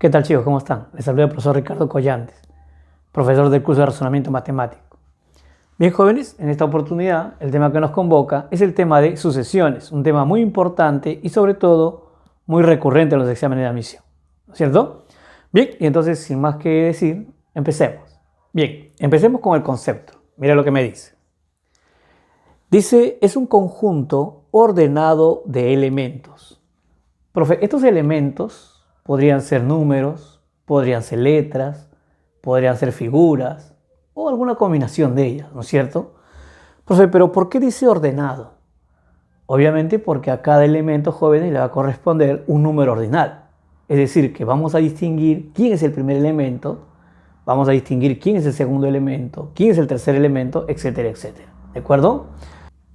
¿Qué tal, chicos? ¿Cómo están? Les saluda el profesor Ricardo Collantes, profesor del curso de razonamiento matemático. Bien, jóvenes, en esta oportunidad el tema que nos convoca es el tema de sucesiones, un tema muy importante y sobre todo muy recurrente en los exámenes de admisión, ¿no es cierto? Bien, y entonces sin más que decir, empecemos. Bien, empecemos con el concepto. Mira lo que me dice. Dice, es un conjunto ordenado de elementos. Profe, estos elementos podrían ser números, podrían ser letras, podrían ser figuras o alguna combinación de ellas, ¿no es cierto? Profe, pero ¿por qué dice ordenado? Obviamente porque a cada elemento, jóvenes, le va a corresponder un número ordinal. Es decir, que vamos a distinguir quién es el primer elemento, vamos a distinguir quién es el segundo elemento, quién es el tercer elemento, etcétera, etcétera. ¿De acuerdo?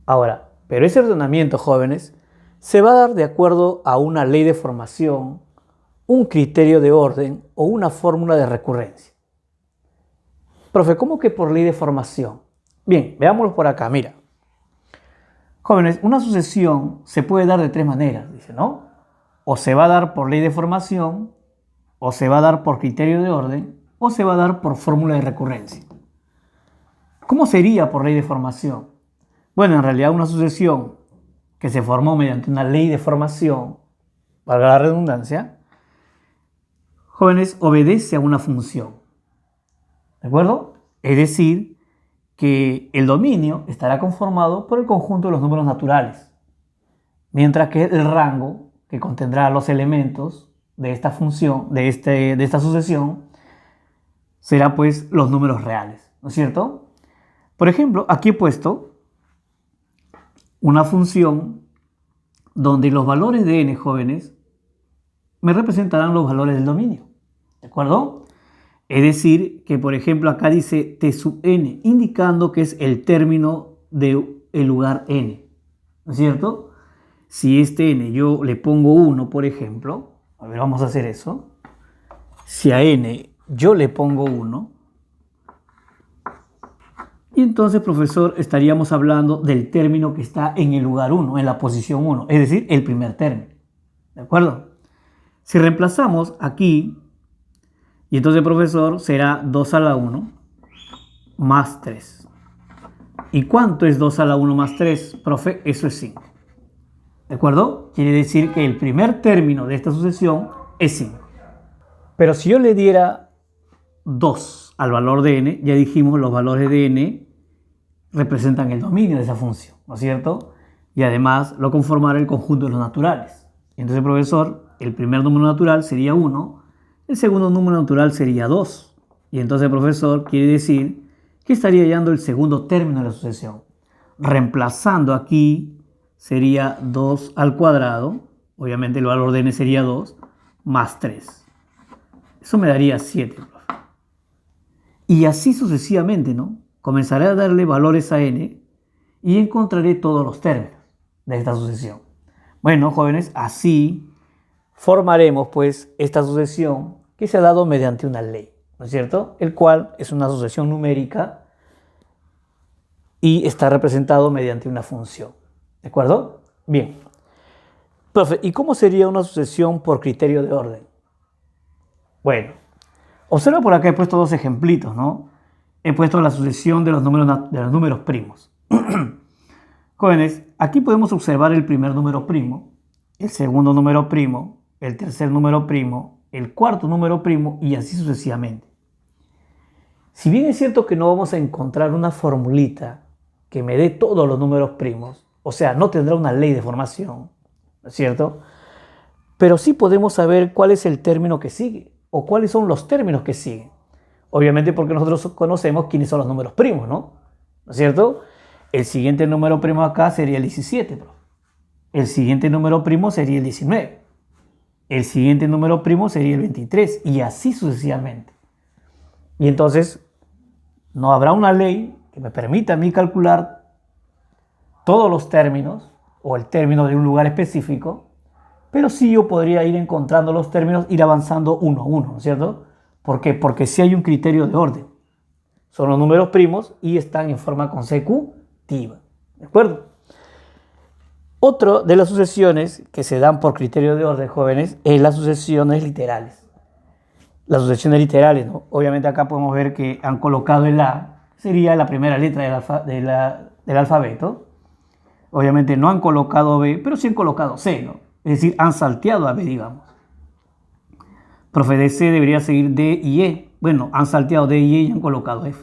Ahora, pero ese ordenamiento, jóvenes, se va a dar de acuerdo a una ley de formación, un criterio de orden o una fórmula de recurrencia. Profe, ¿cómo que por ley de formación? Bien, veámoslo por acá, mira. Jóvenes, una sucesión se puede dar de tres maneras, dice, ¿no? O se va a dar por ley de formación, o se va a dar por criterio de orden, o se va a dar por fórmula de recurrencia. ¿Cómo sería por ley de formación? Bueno, en realidad una sucesión que se formó mediante una ley de formación, valga la redundancia, jóvenes, obedece a una función. ¿De acuerdo? Es decir, que el dominio estará conformado por el conjunto de los números naturales, mientras que el rango que contendrá los elementos de esta función, de esta sucesión, será pues los números reales, ¿no es cierto? Por ejemplo, aquí he puesto una función donde los valores de n, jóvenes, me representarán los valores del dominio, ¿de acuerdo? Es decir, que por ejemplo acá dice t sub n, indicando que es el término del lugar n, ¿no es cierto? Si este n yo le pongo 1, por ejemplo, a ver, vamos a hacer eso. Si a n yo le pongo 1, y entonces, profesor, estaríamos hablando del término que está en el lugar 1, en la posición 1, es decir, el primer término, ¿de acuerdo? Si reemplazamos aquí, y entonces, profesor, será 2 a la 1 más 3. ¿Y cuánto es 2 a la 1 más 3? Profe, eso es 5. ¿De acuerdo? Quiere decir que el primer término de esta sucesión es 5. Pero si yo le diera 2 al valor de n, ya dijimos los valores de n representan el dominio de esa función, ¿no es cierto? Y además lo conformará el conjunto de los naturales. Entonces, profesor, el primer número natural sería 1, el segundo número natural sería 2. Y entonces, profesor, quiere decir que estaría hallando el segundo término de la sucesión. Reemplazando aquí sería 2 al cuadrado, obviamente el valor de n sería 2, más 3. Eso me daría 7, profe. Y así sucesivamente, ¿no? Comenzaré a darle valores a n y encontraré todos los términos de esta sucesión. Bueno, jóvenes, así formaremos pues esta sucesión que se ha dado mediante una ley, ¿no es cierto? El cual es una sucesión numérica y está representado mediante una función, ¿de acuerdo? Bien. Profe, ¿y cómo sería una sucesión por criterio de orden? Bueno, observa por acá, he puesto dos ejemplitos, ¿no? He puesto la sucesión de los números primos. Jóvenes, aquí podemos observar el primer número primo, el segundo número primo, el tercer número primo, el cuarto número primo y así sucesivamente. Si bien es cierto que no vamos a encontrar una formulita que me dé todos los números primos, o sea, no tendrá una ley de formación, ¿no es cierto? Pero sí podemos saber cuál es el término que sigue o cuáles son los términos que siguen. Obviamente porque nosotros conocemos quiénes son los números primos, ¿no? ¿No es cierto? El siguiente número primo acá sería el 17, bro. El siguiente número primo sería el 19. El siguiente número primo sería el 23 y así sucesivamente. Y entonces no habrá una ley que me permita a mí calcular todos los términos o el término de un lugar específico, pero sí yo podría ir encontrando los términos, ir avanzando uno a uno, ¿no es cierto? ¿Por qué? Porque sí hay un criterio de orden. Son los números primos y están en forma consecutiva. ¿De acuerdo? Otro de las sucesiones que se dan por criterio de orden, jóvenes, es las sucesiones literales. las sucesiones literales, ¿no? Obviamente acá podemos ver que han colocado el A, sería la primera letra del alfabeto. Obviamente no han colocado B, pero sí han colocado C, ¿no? Es decir, han salteado a B, digamos. Profe, de C debería seguir D y E. Bueno, han salteado D y E y han colocado F.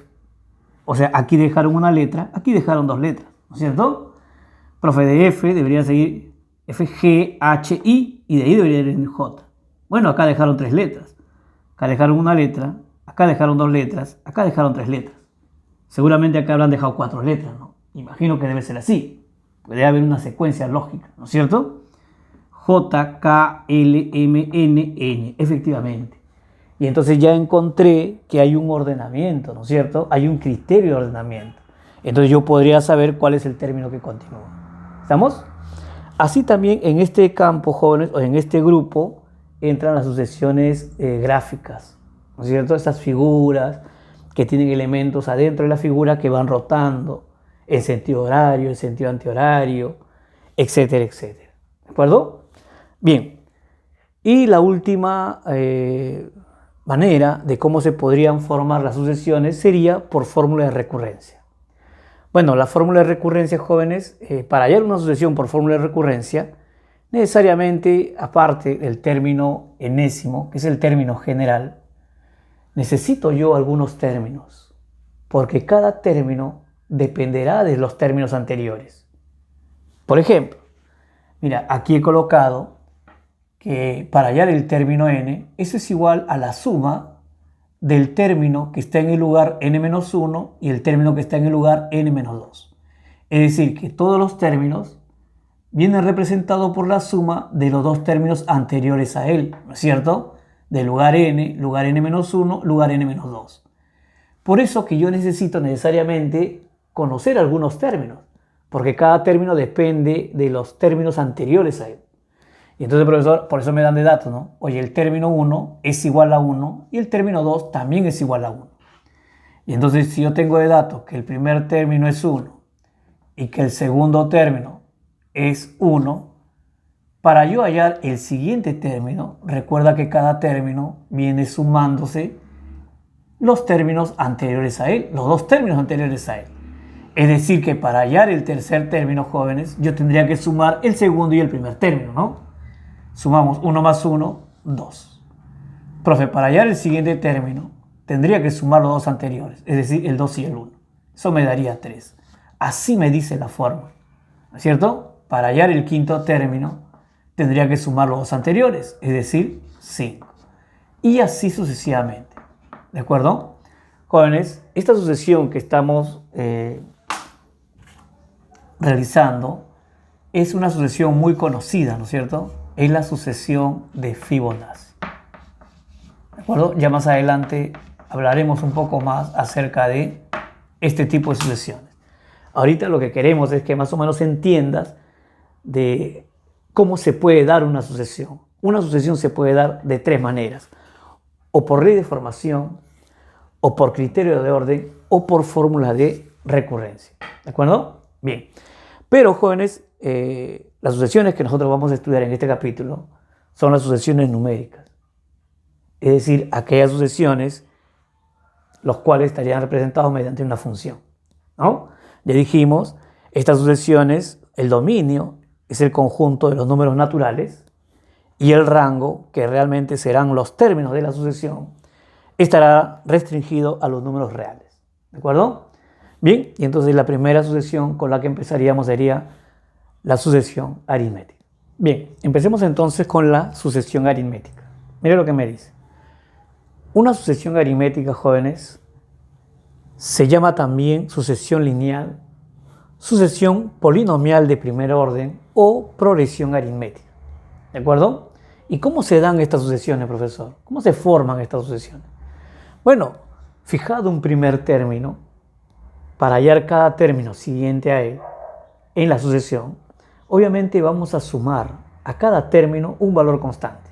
O sea, aquí dejaron una letra, aquí dejaron dos letras, ¿no es cierto? Profe, de F debería seguir F, G, H, I y de I debería ir J. Bueno, acá dejaron tres letras. Acá dejaron una letra, acá dejaron dos letras, acá dejaron tres letras. Seguramente acá habrán dejado cuatro letras, ¿no? Imagino que debe ser así. Puede haber una secuencia lógica, ¿no es cierto? J, K, L, M, N, N, efectivamente. Y entonces ya encontré que hay un ordenamiento, ¿no es cierto? Hay un criterio de ordenamiento. Entonces yo podría saber cuál es el término que continúa. ¿Estamos? Así también en este campo, jóvenes, o en este grupo, entran las sucesiones gráficas, ¿no es cierto? Estas figuras que tienen elementos adentro de la figura que van rotando en sentido horario, en sentido antihorario, etcétera, etcétera. ¿De acuerdo? Bien. Y la última manera de cómo se podrían formar las sucesiones sería por fórmula de recurrencia. Bueno, la fórmula de recurrencia, jóvenes, para hallar una sucesión por fórmula de recurrencia, necesariamente, aparte del término enésimo, que es el término general, necesito yo algunos términos, porque cada término dependerá de los términos anteriores. Por ejemplo, mira, aquí he colocado que para hallar el término n, eso es igual a la suma del término que está en el lugar n-1 y el término que está en el lugar n-2. Es decir, que todos los términos vienen representados por la suma de los dos términos anteriores a él, ¿no es cierto? Del lugar n, lugar n-1, lugar n-2. Por eso que yo necesito necesariamente conocer algunos términos, porque cada término depende de los términos anteriores a él. Y entonces, profesor, por eso me dan de datos, ¿no? Oye, el término 1 es igual a 1 y el término 2 también es igual a 1. Y entonces, si yo tengo de datos que el primer término es 1 y que el segundo término es 1, para yo hallar el siguiente término, recuerda que cada término viene sumándose los términos anteriores a él, los dos términos anteriores a él. Es decir, que para hallar el tercer término, jóvenes, yo tendría que sumar el segundo y el primer término, ¿no? Sumamos 1 más 1, 2. Profe, para hallar el siguiente término, tendría que sumar los dos anteriores, es decir, el 2 y el 1. Eso me daría 3. Así me dice la fórmula, ¿no es cierto? Para hallar el quinto término, tendría que sumar los dos anteriores, es decir, 5. Y así sucesivamente. ¿De acuerdo? Jóvenes, esta sucesión que estamos realizando es una sucesión muy conocida, ¿no es cierto? Es la sucesión de Fibonacci. ¿De acuerdo? Ya más adelante hablaremos un poco más acerca de este tipo de sucesiones. Ahorita lo que queremos es que más o menos entiendas de cómo se puede dar una sucesión. Una sucesión se puede dar de tres maneras: o por ley de formación, o por criterio de orden, o por fórmula de recurrencia. ¿De acuerdo? Bien. Pero, jóvenes, las sucesiones que nosotros vamos a estudiar en este capítulo son las sucesiones numéricas. Es decir, aquellas sucesiones los cuales estarían representados mediante una función, ¿no? Ya dijimos, estas sucesiones, el dominio es el conjunto de los números naturales y el rango, que realmente serán los términos de la sucesión, estará restringido a los números reales. ¿De acuerdo? Bien, y entonces la primera sucesión con la que empezaríamos sería la sucesión aritmética. Bien, empecemos entonces con la sucesión aritmética. Mire lo que me dice. Una sucesión aritmética, jóvenes, se llama también sucesión lineal, sucesión polinomial de primer orden o progresión aritmética. ¿De acuerdo? ¿Y cómo se dan estas sucesiones, profesor? ¿Cómo se forman estas sucesiones? Bueno, fijado un primer término, para hallar cada término siguiente a él en la sucesión, obviamente vamos a sumar a cada término un valor constante.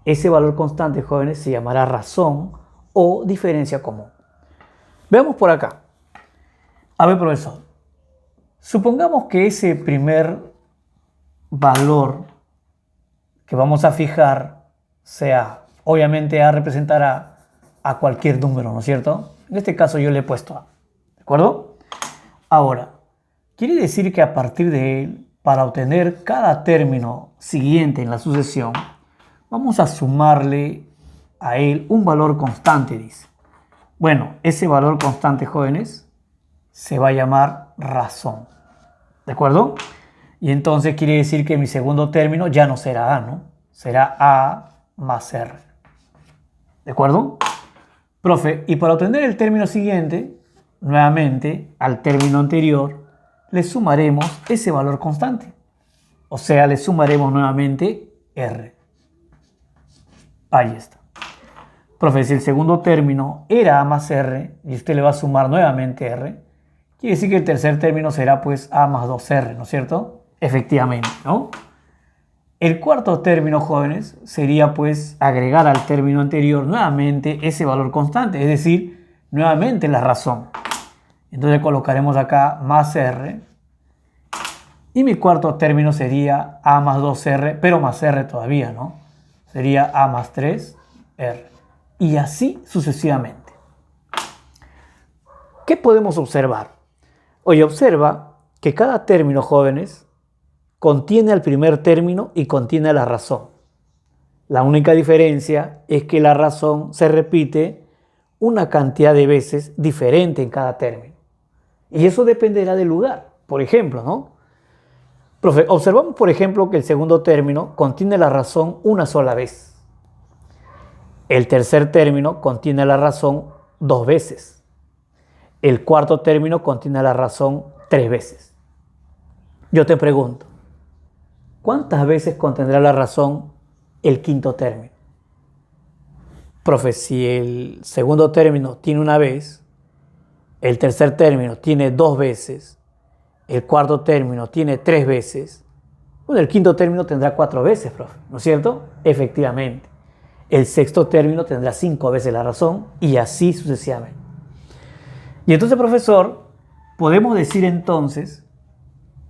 Ese valor constante, jóvenes, se llamará razón o diferencia común. Veamos por acá. A ver, profesor, supongamos que ese primer valor que vamos a fijar sea Obviamente A representará a cualquier número, ¿no es cierto? En este caso yo le he puesto A, ¿de acuerdo? Ahora, quiere decir que a partir de él, para obtener cada término siguiente en la sucesión, vamos a sumarle a él un valor constante, dice. Bueno, ese valor constante, jóvenes, se va a llamar razón, ¿de acuerdo? Y entonces quiere decir que mi segundo término ya no será A, ¿no? Será A más R, ¿de acuerdo? Profe, y para obtener el término siguiente, nuevamente, al término anterior, le sumaremos ese valor constante. O sea, le sumaremos nuevamente R. Ahí está. Profe, si el segundo término era A más R y usted le va a sumar nuevamente R, quiere decir que el tercer término será pues A más 2R, ¿no es cierto? Efectivamente, ¿no? El cuarto término, jóvenes, sería pues agregar al término anterior nuevamente ese valor constante, es decir, nuevamente la razón. Entonces colocaremos acá más R. Y mi cuarto término sería A más 2R, pero más R todavía, ¿no? Sería A más 3R. Y así sucesivamente. ¿Qué podemos observar? Oye, observa que cada término, jóvenes, contiene al primer término y contiene a la razón. La única diferencia es que la razón se repite una cantidad de veces diferente en cada término. Y eso dependerá del lugar. Por ejemplo, ¿no? Profe, observamos, por ejemplo, que el segundo término contiene la razón una sola vez. El tercer término contiene la razón 2 veces. El cuarto término contiene la razón 3 veces. Yo te pregunto, ¿cuántas veces contendrá la razón el quinto término? Profe, si el segundo término tiene una vez, el tercer término tiene 2 veces, el cuarto término tiene 3 veces, bueno, el quinto término tendrá 4 veces, profe, ¿no es cierto? Efectivamente. El sexto término tendrá 5 veces la razón y así sucesivamente. Y entonces, profesor, podemos decir entonces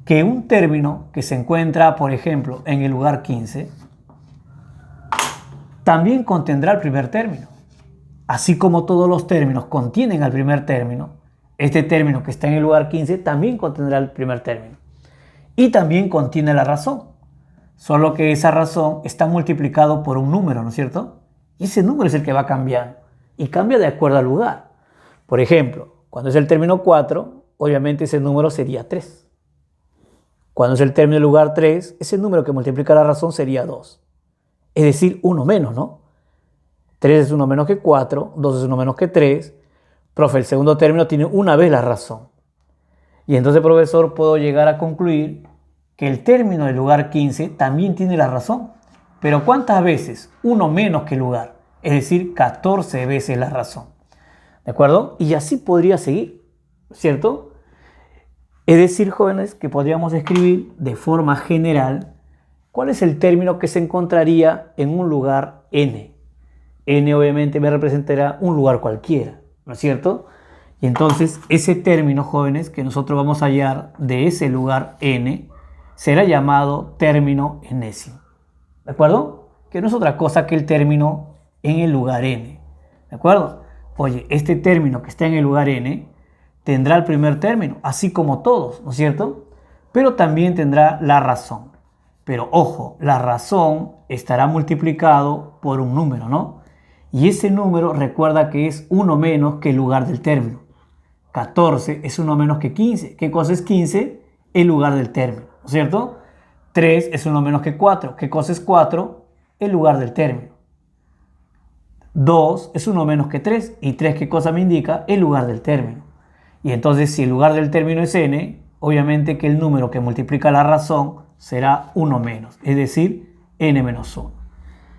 que un término que se encuentra, por ejemplo, en el lugar 15, también contendrá el primer término. Así como todos los términos contienen al primer término, este término que está en el lugar 15 también contendrá el primer término. Y también contiene la razón. Solo que esa razón está multiplicado por un número, ¿no es cierto? Y ese número es el que va cambiando. Y cambia de acuerdo al lugar. Por ejemplo, cuando es el término 4, obviamente ese número sería 3. Cuando es el término del lugar 3, ese número que multiplica la razón sería 2. Es decir, 1 menos, ¿no? 3 es 1 menos que 4, 2 es 1 menos que 3. Profe, el segundo término tiene una vez la razón. Y entonces, profesor, puedo llegar a concluir que el término del lugar 15 también tiene la razón. Pero ¿cuántas veces? 1 menos que el lugar. Es decir, 14 veces la razón. ¿De acuerdo? Y así podría seguir, ¿cierto? Es decir, jóvenes, que podríamos escribir de forma general cuál es el término que se encontraría en un lugar n. N obviamente me representará un lugar cualquiera, ¿no es cierto? Y entonces ese término, jóvenes, que nosotros vamos a hallar de ese lugar n, será llamado término enésimo. ¿De acuerdo? Que no es otra cosa que el término en el lugar n. ¿De acuerdo? Oye, este término que está en el lugar n tendrá el primer término, así como todos, ¿no es cierto? Pero también tendrá la razón. Pero ojo, la razón estará multiplicado por un número, ¿no? Y ese número recuerda que es 1 menos que el lugar del término. 14 es 1 menos que 15. ¿Qué cosa es 15? El lugar del término, ¿no es cierto? 3 es 1 menos que 4. ¿Qué cosa es 4? El lugar del término. 2 es 1 menos que 3. ¿Y 3 qué cosa me indica? El lugar del término. Y entonces, si el lugar del término es n, obviamente que el número que multiplica la razón será 1 menos, es decir, n menos 1.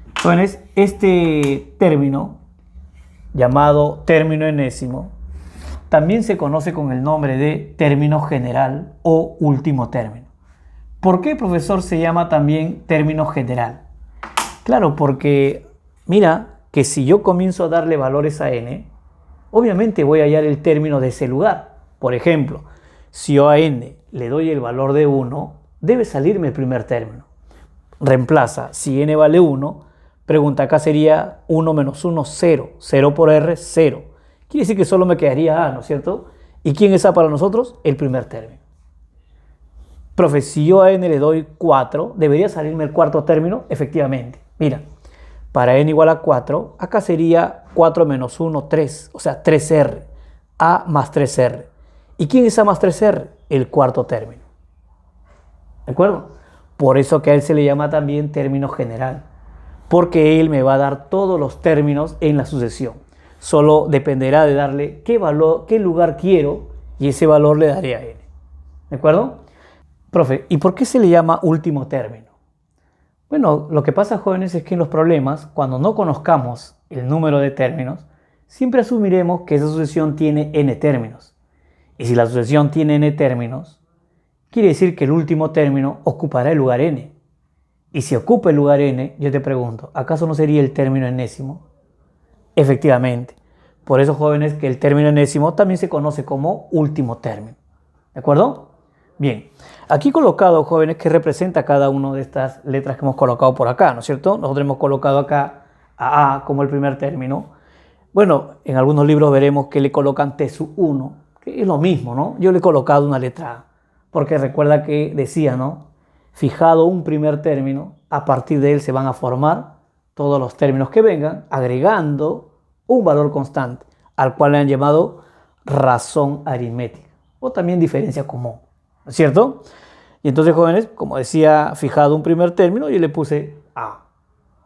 Entonces, este término, llamado término enésimo, también se conoce con el nombre de término general o último término. ¿Por qué, profesor, se llama también término general? Claro, porque mira que si yo comienzo a darle valores a n, obviamente voy a hallar el término de ese lugar. Por ejemplo, si yo a n le doy el valor de 1, debe salirme el primer término. Reemplaza, si n vale 1, Pregunta, acá sería 1 menos 1, 0. 0 por R, 0. Quiere decir que solo me quedaría A, ¿no es cierto? ¿Y quién es A para nosotros? El primer término. Profe, si yo a n le doy 4, ¿debería salirme el cuarto término? Efectivamente. Mira, para n igual a 4, acá sería 4 menos 1, 3. O sea, 3R. A más 3R. ¿Y quién es A más 3R? El cuarto término. ¿De acuerdo? Por eso que a él se le llama también término general. Porque él me va a dar todos los términos en la sucesión. Solo dependerá de darle qué valor, qué lugar quiero y ese valor le daré a n. ¿De acuerdo? Profe, ¿y por qué se le llama último término? Bueno, lo que pasa, jóvenes, es que en los problemas, cuando no conozcamos el número de términos, siempre asumiremos que esa sucesión tiene n términos. Y si la sucesión tiene n términos, quiere decir que el último término ocupará el lugar n. Y si ocupa el lugar n, yo te pregunto, ¿acaso no sería el término enésimo? Efectivamente. Por eso, jóvenes, que el término enésimo también se conoce como último término. ¿De acuerdo? Bien. Aquí colocado, jóvenes, que representa cada una de estas letras que hemos colocado por acá, ¿no es cierto? Nosotros hemos colocado acá a A como el primer término. Bueno, en algunos libros veremos que le colocan T1, que es lo mismo, ¿no? Yo le he colocado una letra A, porque recuerda que decía, ¿no? Fijado un primer término, a partir de él se van a formar todos los términos que vengan, agregando un valor constante, al cual le han llamado razón aritmética, o también diferencia común, ¿no es cierto? Y entonces, jóvenes, como decía, fijado un primer término, yo le puse A.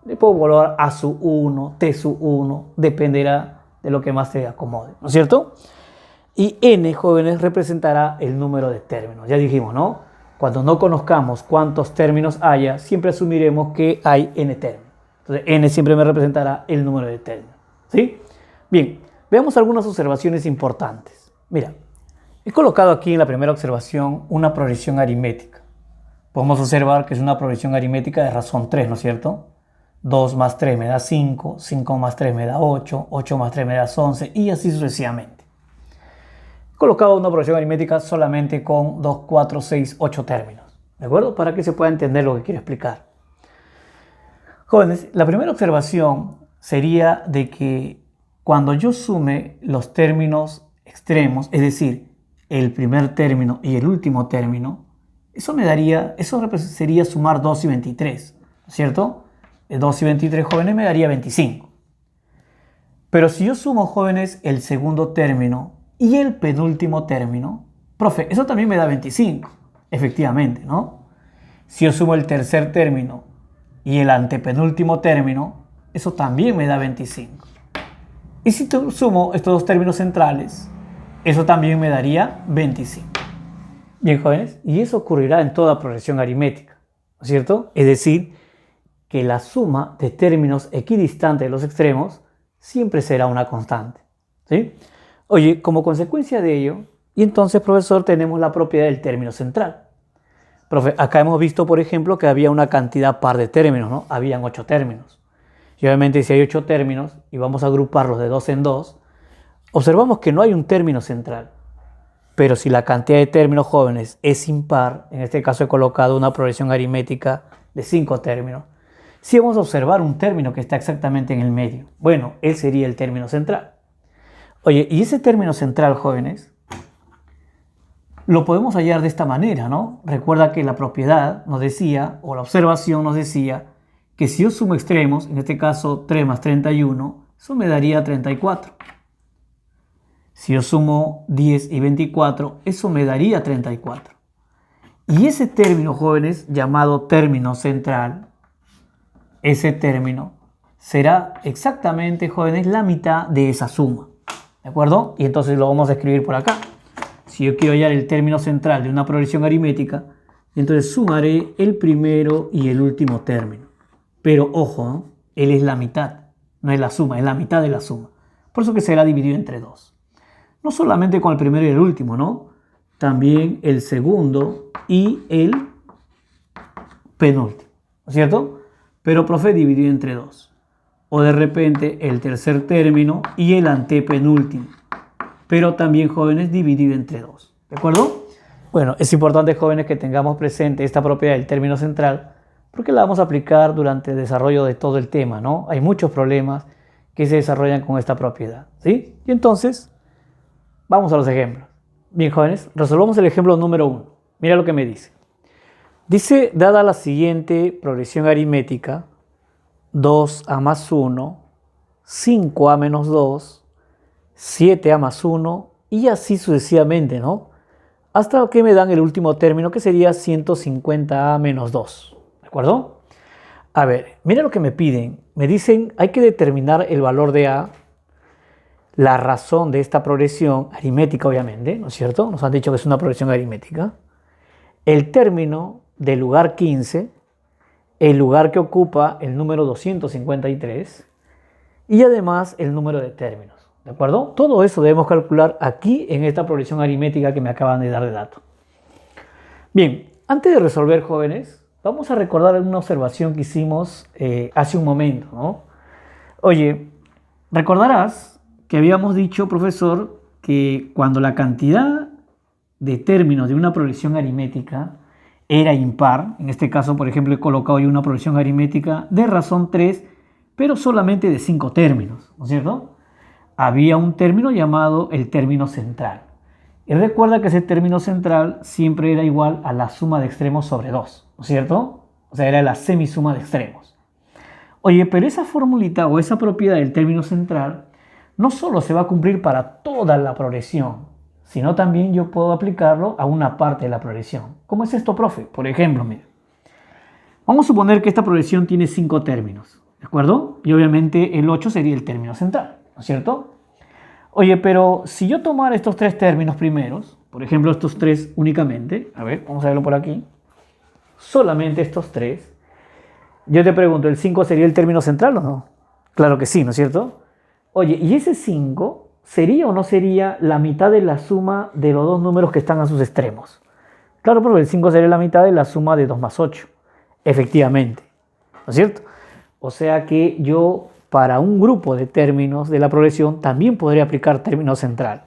Le puedo volver a su 1, T su 1, dependerá de lo que más te acomode, ¿no es cierto? Y n, jóvenes, representará el número de términos. Ya dijimos, ¿no? Cuando no conozcamos cuántos términos haya, siempre asumiremos que hay n términos. Entonces, n siempre me representará el número de términos, ¿sí? Bien, veamos algunas observaciones importantes. Mira, he colocado aquí en la primera observación una progresión aritmética. Podemos observar que es una progresión aritmética de razón 3, ¿no es cierto? 2 más 3 me da 5, 5 más 3 me da 8, 8 más 3 me da 11 y así sucesivamente. He colocado una progresión aritmética solamente con 2, 4, 6, 8 términos, ¿de acuerdo? Para que se pueda entender lo que quiero explicar. Jóvenes, la primera observación sería de que cuando yo sume los términos extremos, es decir, el primer término y el último término, eso sería sumar 2 y 23, ¿no es cierto? 2 y 23, jóvenes, me daría 25. Pero si yo sumo, jóvenes, el segundo término y el penúltimo término, profe, eso también me da 25, efectivamente, ¿no? Si yo sumo el tercer término y el antepenúltimo término, eso también me da 25. Y si sumo estos dos términos centrales, eso también me daría 25. Bien, jóvenes, y eso ocurrirá en toda progresión aritmética, ¿no es cierto? Es decir, que la suma de términos equidistantes de los extremos siempre será una constante, ¿sí? Oye, como consecuencia de ello, y entonces, profesor, tenemos la propiedad del término central. Profe, acá hemos visto, por ejemplo, que había una cantidad par de términos, ¿no? Habían 8 términos. Y obviamente si hay 8 términos y vamos a agruparlos de 2 en 2, observamos que no hay un término central. Pero si la cantidad de términos, jóvenes, es impar, en este caso he colocado una progresión aritmética de 5 términos, sí vamos a observar un término que está exactamente en el medio. Bueno, él sería el término central. Oye, y ese término central, jóvenes, lo podemos hallar de esta manera, ¿no? Recuerda que la propiedad nos decía, o la observación nos decía, que si yo sumo extremos, en este caso 3 más 31, eso me daría 34. Si yo sumo 10 y 24, eso me daría 34. Y ese término, jóvenes, llamado término central, ese término será exactamente, jóvenes, la mitad de esa suma, ¿de acuerdo? Y entonces lo vamos a escribir por acá. Si yo quiero hallar el término central de una progresión aritmética, entonces sumaré el primero y el último término. Pero ojo, ¿no? Él es la mitad, no es la suma, es la mitad de la suma. Por eso que será dividido entre 2. No solamente con el primero y el último, ¿no? También el segundo y el penúltimo, ¿no es cierto? Pero, profe, dividido entre 2. O de repente el tercer término y el antepenúltimo. Pero también, jóvenes, dividido entre 2. ¿De acuerdo? Bueno, es importante, jóvenes, que tengamos presente esta propiedad del término central, porque la vamos a aplicar durante el desarrollo de todo el tema, ¿no? Hay muchos problemas que se desarrollan con esta propiedad, ¿sí? Y entonces, vamos a los ejemplos. Bien, jóvenes, resolvamos el ejemplo número 1. Mira lo que me dice. Dice, dada la siguiente progresión aritmética, 2a más 1, 5a menos 2, 7a más 1 y así sucesivamente, ¿no? Hasta que me dan el último término que sería 150a menos 2, ¿de acuerdo? A ver, mira lo que me piden. Me dicen, hay que determinar el valor de a, la razón de esta progresión aritmética, obviamente, ¿no es cierto? Nos han dicho que es una progresión aritmética. El término del lugar 15, el lugar que ocupa el número 253 y además el número de términos, ¿de acuerdo? Todo eso debemos calcular aquí en esta progresión aritmética que me acaban de dar de dato. Bien, antes de resolver, jóvenes, vamos a recordar una observación que hicimos hace un momento, ¿no? Oye, recordarás que habíamos dicho, profesor, que cuando la cantidad de términos de una progresión aritmética era impar, en este caso, por ejemplo, he colocado yo una progresión aritmética de razón 3, pero solamente de 5 términos, ¿no es cierto? Había un término llamado el término central. Y recuerda que ese término central siempre era igual a la suma de extremos sobre 2, ¿no es cierto? O sea, era la semisuma de extremos. Oye, pero esa formulita o esa propiedad del término central no solo se va a cumplir para toda la progresión, sino también yo puedo aplicarlo a una parte de la progresión. ¿Cómo es esto, profe? Por ejemplo, mira, vamos a suponer que esta progresión tiene 5 términos, ¿de acuerdo? Y obviamente el 8 sería el término central, ¿no es cierto? Oye, pero si yo tomara estos 3 términos primeros, por ejemplo, estos 3 únicamente, a ver, vamos a verlo por aquí, solamente estos 3, yo te pregunto, ¿el 5 sería el término central o no? Claro que sí, ¿no es cierto? Oye, ¿y ese 5 sería o no sería la mitad de la suma de los dos números que están a sus extremos? Claro, porque el 5 sería la mitad de la suma de 2 más 8, efectivamente, ¿no es cierto? O sea que yo, para un grupo de términos de la progresión, también podría aplicar término central.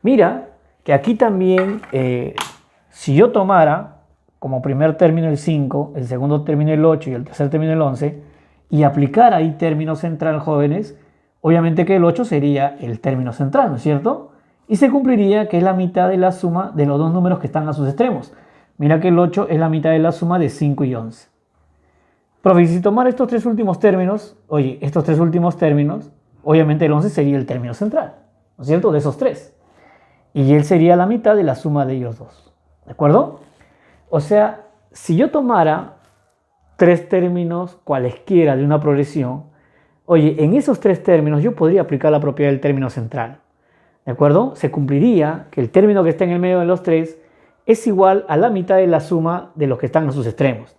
Mira que aquí también, si yo tomara como primer término el 5, el segundo término el 8 y el tercer término el 11, y aplicar ahí término central, jóvenes, obviamente que el 8 sería el término central, ¿no es cierto? Y se cumpliría que es la mitad de la suma de los dos números que están a sus extremos. Mira que el 8 es la mitad de la suma de 5 y 11. Profe, si tomar estos 3 últimos términos, oye, estos 3 últimos términos, obviamente el 11 sería el término central, ¿no es cierto? De esos 3. Y él sería la mitad de la suma de ellos dos, ¿de acuerdo? O sea, si yo tomara 3 términos cualesquiera de una progresión, oye, en esos 3 términos yo podría aplicar la propiedad del término central, ¿de acuerdo? Se cumpliría que el término que está en el medio de los 3 es igual a la mitad de la suma de los que están a sus extremos.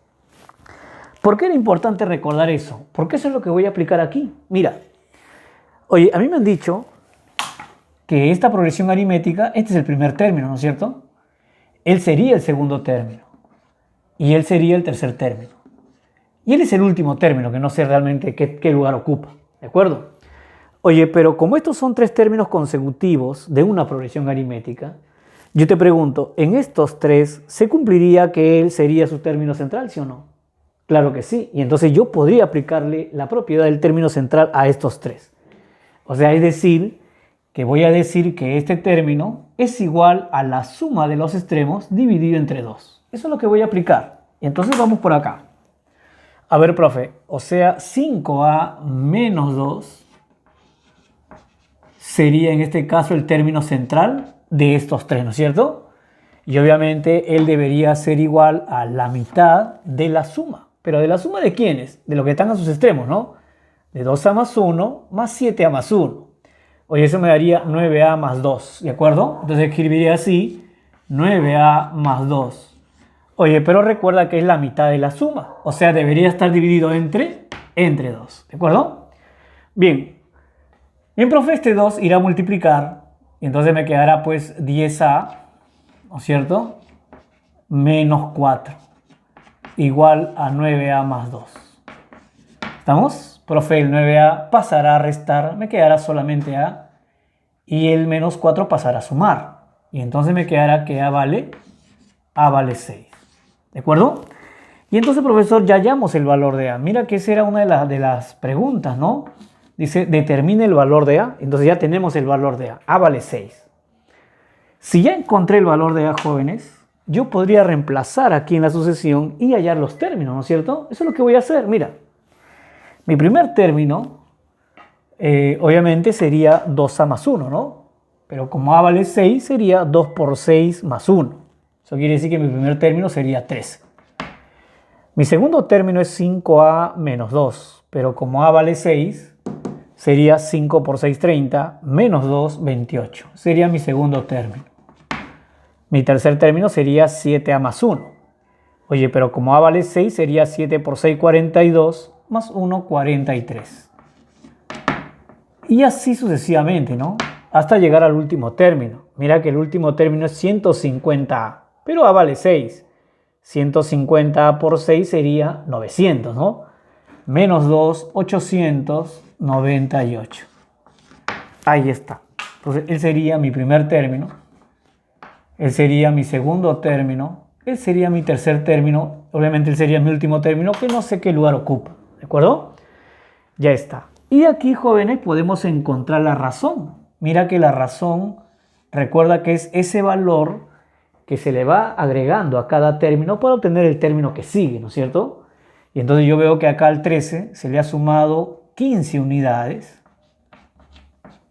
¿Por qué era importante recordar eso? Porque eso es lo que voy a aplicar aquí. Mira, oye, a mí me han dicho que esta progresión aritmética, este es el primer término, ¿no es cierto? Él sería el segundo término y él sería el tercer término. Y él es el último término, que no sé realmente qué lugar ocupa, ¿de acuerdo? Oye, pero como estos son 3 términos consecutivos de una progresión aritmética, yo te pregunto, ¿en estos 3 se cumpliría que él sería su término central, sí o no? Claro que sí, y entonces yo podría aplicarle la propiedad del término central a estos 3. O sea, es decir, que voy a decir que este término es igual a la suma de los extremos dividido entre 2. Eso es lo que voy a aplicar. Y entonces vamos por acá. A ver, profe, o sea, 5a menos 2 sería en este caso el término central de estos 3, ¿no es cierto? Y obviamente él debería ser igual a la mitad de la suma. ¿Pero de la suma de quiénes? De los que están a sus extremos, ¿no? De 2a más 1 más 7a más 1. Oye, eso me daría 9a más 2, ¿de acuerdo? Entonces escribiría así, 9a más 2. Oye, pero recuerda que es la mitad de la suma. O sea, debería estar dividido entre 2, ¿de acuerdo? Bien, profe, este 2 irá a multiplicar. Y entonces me quedará pues 10a, ¿no es cierto? Menos 4. Igual a 9a más 2. ¿Estamos? Profe, el 9a pasará a restar, me quedará solamente a, y el menos 4 pasará a sumar. Y entonces me quedará que a vale 6. ¿De acuerdo? Y entonces, profesor, ya hallamos el valor de A. Mira que esa era una de las preguntas, ¿no? Dice, determine el valor de A. Entonces ya tenemos el valor de A. A vale 6. Si ya encontré el valor de A, jóvenes, yo podría reemplazar aquí en la sucesión y hallar los términos, ¿no es cierto? Eso es lo que voy a hacer. Mira, mi primer término, obviamente, sería 2A más 1, ¿no? Pero como A vale 6, sería 2 por 6 más 1. Eso quiere decir que mi primer término sería 13. Mi segundo término es 5A menos 2, pero como A vale 6, sería 5 por 6, 30, menos 2, 28. Sería mi segundo término. Mi tercer término sería 7A más 1. Oye, pero como A vale 6, sería 7 por 6, 42, más 1, 43. Y así sucesivamente, ¿no? Hasta llegar al último término. Mira que el último término es 150A, pero A vale 6. 150A por 6 sería 900, ¿no? Menos 2, 898. Ahí está. Entonces, él sería mi primer término. Él sería mi segundo término. Él sería mi tercer término. Obviamente, él sería mi último término, que no sé qué lugar ocupa. ¿De acuerdo? Ya está. Y aquí, jóvenes, podemos encontrar la razón. Mira que la razón, recuerda que es ese valor que se le va agregando a cada término para obtener el término que sigue, ¿no es cierto? Y entonces yo veo que acá al 13 se le ha sumado 15 unidades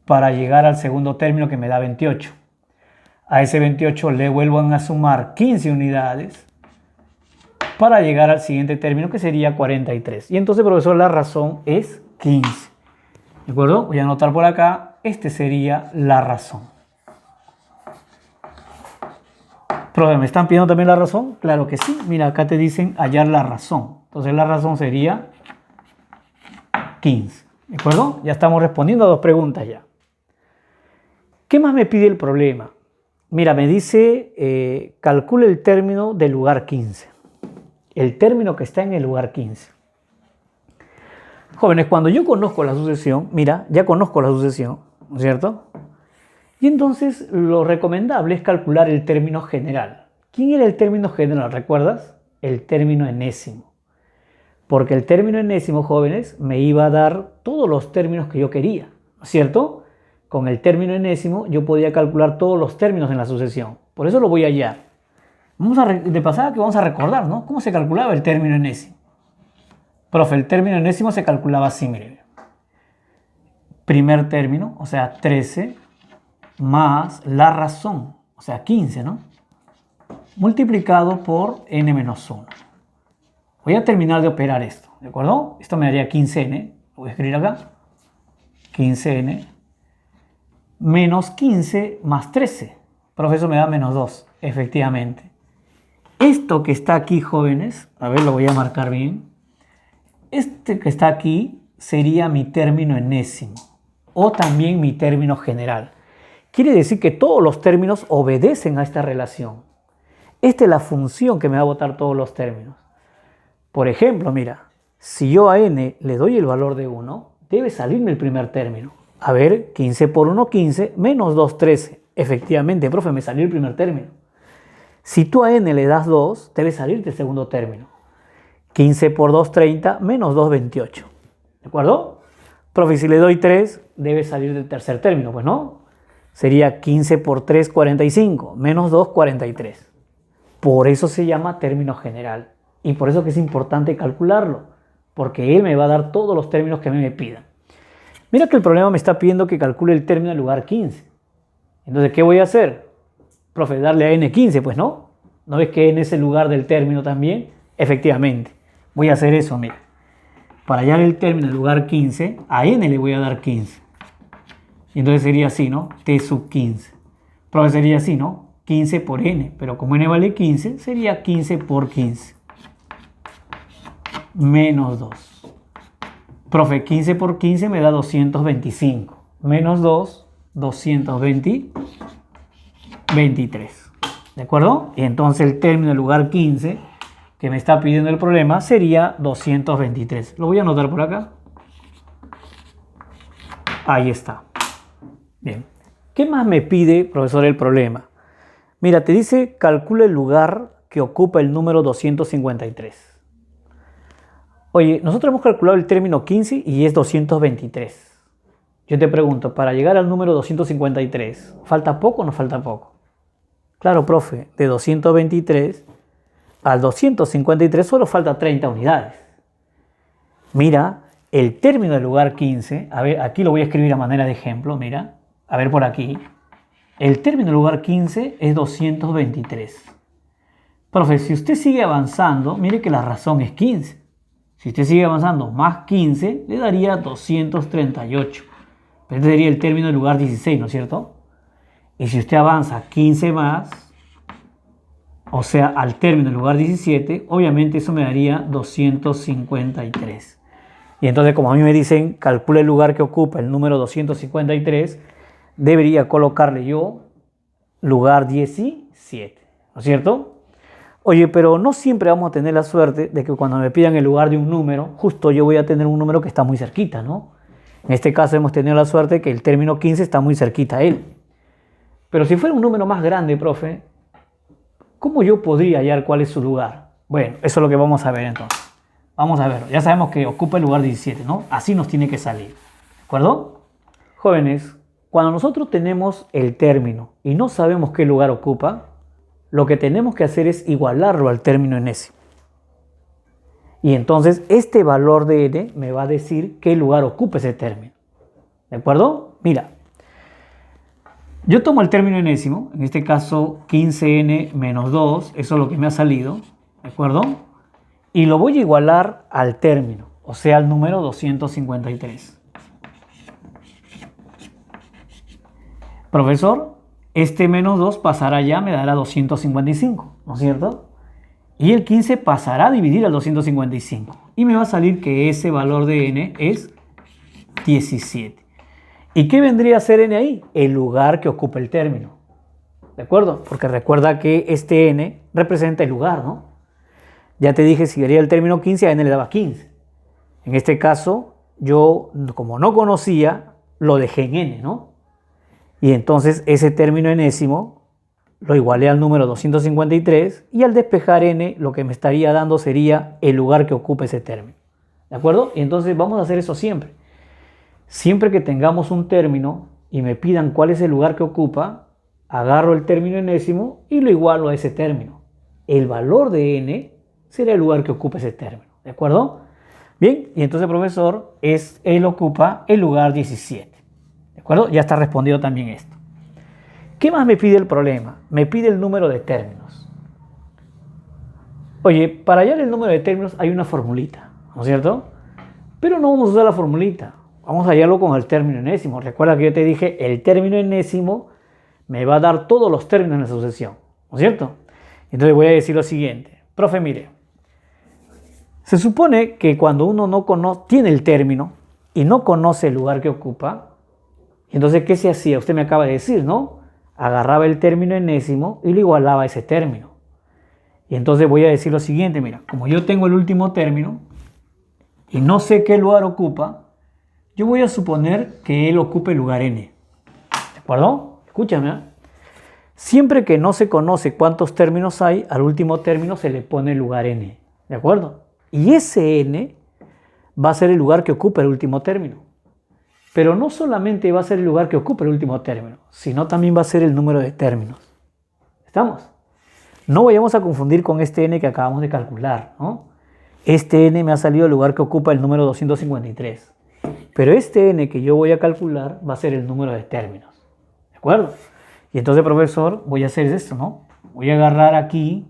para llegar al segundo término que me da 28. A ese 28 le vuelvan a sumar 15 unidades para llegar al siguiente término que sería 43. Y entonces, profesor, la razón es 15. ¿De acuerdo? Voy a anotar por acá, este sería la razón. Profe, ¿me están pidiendo también la razón? Claro que sí. Mira, acá te dicen hallar la razón. Entonces la razón sería 15. ¿De acuerdo? Ya estamos respondiendo a dos preguntas ya. ¿Qué más me pide el problema? Mira, me dice, calcule el término del lugar 15. El término que está en el lugar 15. Jóvenes, cuando yo conozco la sucesión, mira, ya conozco la sucesión, ¿no es cierto? Y entonces lo recomendable es calcular el término general. ¿Quién era el término general? ¿Recuerdas? El término enésimo. Porque el término enésimo, jóvenes, me iba a dar todos los términos que yo quería, ¿no es cierto? Con el término enésimo yo podía calcular todos los términos en la sucesión. Por eso lo voy a hallar. De pasada que vamos a recordar, ¿no? ¿Cómo se calculaba el término enésimo? Profe, el término enésimo se calculaba así, mire. Primer término, o sea, 13, más la razón, o sea, 15, ¿no? Multiplicado por n menos 1. Voy a terminar de operar esto, ¿de acuerdo? Esto me daría 15n, lo voy a escribir acá. 15n menos 15 más 13. Profesor, me da menos 2, efectivamente. Esto que está aquí, jóvenes, a ver, lo voy a marcar bien. Este que está aquí sería mi término enésimo o también mi término general. Quiere decir que todos los términos obedecen a esta relación. Esta es la función que me va a botar todos los términos. Por ejemplo, mira, si yo a n le doy el valor de 1, debe salirme el primer término. A ver, 15 por 1, 15, menos 2, 13. Efectivamente, profe, me salió el primer término. Si tú a n le das 2, debe salirte el segundo término. 15 por 2, 30, menos 2, 28. ¿De acuerdo? Profe, si le doy 3, debe salir del tercer término, pues no. Sería 15 por 3, 45, menos 2, 43. Por eso se llama término general. Y por eso que es importante calcularlo, porque él me va a dar todos los términos que a mí me pidan. Mira que el problema me está pidiendo que calcule el término en lugar 15. Entonces, ¿qué voy a hacer? Profe, darle a n 15, pues no. ¿No ves que n es el lugar del término también? Efectivamente. Voy a hacer eso, mira. Para hallar el término en lugar 15, a n le voy a dar 15. Y entonces sería así, ¿no? T sub 15. Profe, sería así, ¿no? 15 por n. Pero como n vale 15, sería 15 por 15. Menos 2. Profe, 15 por 15 me da 225. Menos 2, 23. ¿De acuerdo? Y entonces el término en lugar 15 que me está pidiendo el problema sería 223. Lo voy a anotar por acá. Ahí está. Bien. ¿Qué más me pide, profesor, el problema? Mira, te dice calcula el lugar que ocupa el número 253. Oye, nosotros hemos calculado el término 15 y es 223. Yo te pregunto, para llegar al número 253, ¿falta poco o no falta poco? Claro, profe, de 223 al 253 solo falta 30 unidades. Mira, el término del lugar 15, a ver, aquí lo voy a escribir a manera de ejemplo, mira, a ver por aquí. El término del lugar 15 es 223. Profe, si usted sigue avanzando, mire que la razón es 15. Si usted sigue avanzando más 15, le daría 238. Este sería el término del lugar 16, ¿no es cierto? Y si usted avanza 15 más, o sea, al término del lugar 17, obviamente eso me daría 253. Y entonces, como a mí me dicen, calcula el lugar que ocupa el número 253, debería colocarle yo lugar 17, ¿no es cierto? Oye, pero no siempre vamos a tener la suerte de que cuando me pidan el lugar de un número, justo yo voy a tener un número que está muy cerquita, ¿no? En este caso hemos tenido la suerte que el término 15 está muy cerquita a él. Pero si fuera un número más grande, profe, ¿cómo yo podría hallar cuál es su lugar? Bueno, eso es lo que vamos a ver entonces. Vamos a ver, ya sabemos que ocupa el lugar 17, ¿no? Así nos tiene que salir, ¿de acuerdo? Jóvenes, cuando nosotros tenemos el término y no sabemos qué lugar ocupa, lo que tenemos que hacer es igualarlo al término enésimo. Y entonces este valor de n me va a decir qué lugar ocupa ese término. ¿De acuerdo? Mira, yo tomo el término enésimo, en este caso 15n menos 2, eso es lo que me ha salido, ¿de acuerdo? Y lo voy a igualar al término, o sea, al número 253. Profesor, este menos 2 pasará ya, me dará 255, ¿no es cierto? Y el 15 pasará a dividir al 255. Y me va a salir que ese valor de n es 17. ¿Y qué vendría a ser n ahí? El lugar que ocupa el término. ¿De acuerdo? Porque recuerda que este n representa el lugar, ¿no? Ya te dije, si quería el término 15, a n le daba 15. En este caso, yo, como no conocía, lo dejé en n, ¿no? Y entonces ese término enésimo lo igualé al número 253 y al despejar n lo que me estaría dando sería el lugar que ocupa ese término. ¿De acuerdo? Y entonces vamos a hacer eso siempre. Siempre que tengamos un término y me pidan cuál es el lugar que ocupa, agarro el término enésimo y lo igualo a ese término. El valor de n será el lugar que ocupa ese término. ¿De acuerdo? Bien, y entonces, profesor, él ocupa el lugar 17. ¿De acuerdo? Ya está respondido también esto. ¿Qué más me pide el problema? Me pide el número de términos. Oye, para hallar el número de términos hay una formulita, ¿no es cierto? Pero no vamos a usar la formulita. Vamos a hallarlo con el término enésimo. Recuerda que yo te dije, el término enésimo me va a dar todos los términos en la sucesión, ¿no es cierto? Entonces voy a decir lo siguiente. Profe, mire, se supone que cuando uno no tiene el término y no conoce el lugar que ocupa, entonces, ¿qué se hacía? Usted me acaba de decir, ¿no? Agarraba el término enésimo y lo igualaba a ese término. Y entonces voy a decir lo siguiente, mira, como yo tengo el último término y no sé qué lugar ocupa, yo voy a suponer que él ocupe el lugar n. ¿De acuerdo? Escúchame, ¿eh? Siempre que no se conoce cuántos términos hay, al último término se le pone el lugar n. ¿De acuerdo? Y ese n va a ser el lugar que ocupa el último término. Pero no solamente va a ser el lugar que ocupa el último término, sino también va a ser el número de términos. ¿Estamos? No vayamos a confundir con este n que acabamos de calcular, ¿no? Este n me ha salido el lugar que ocupa el número 253. Pero este n que yo voy a calcular va a ser el número de términos. ¿De acuerdo? Y entonces, profesor, voy a hacer esto, ¿no? Voy a agarrar aquí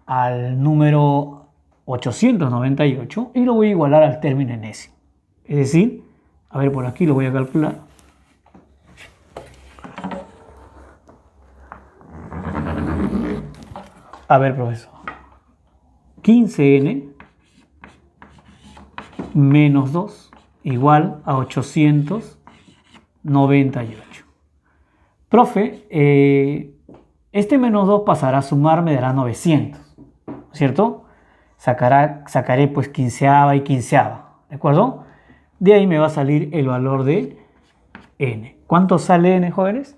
al número 898 y lo voy a igualar al término enésimo. Es decir, a ver, por aquí lo voy a calcular. A ver, profesor. 15n menos 2 igual a 898. Profe, este menos 2 pasará a sumar, me dará 900, ¿cierto? Sacaré pues quinceava y quinceava, ¿de acuerdo? De ahí me va a salir el valor de n. ¿Cuánto sale n, jóvenes?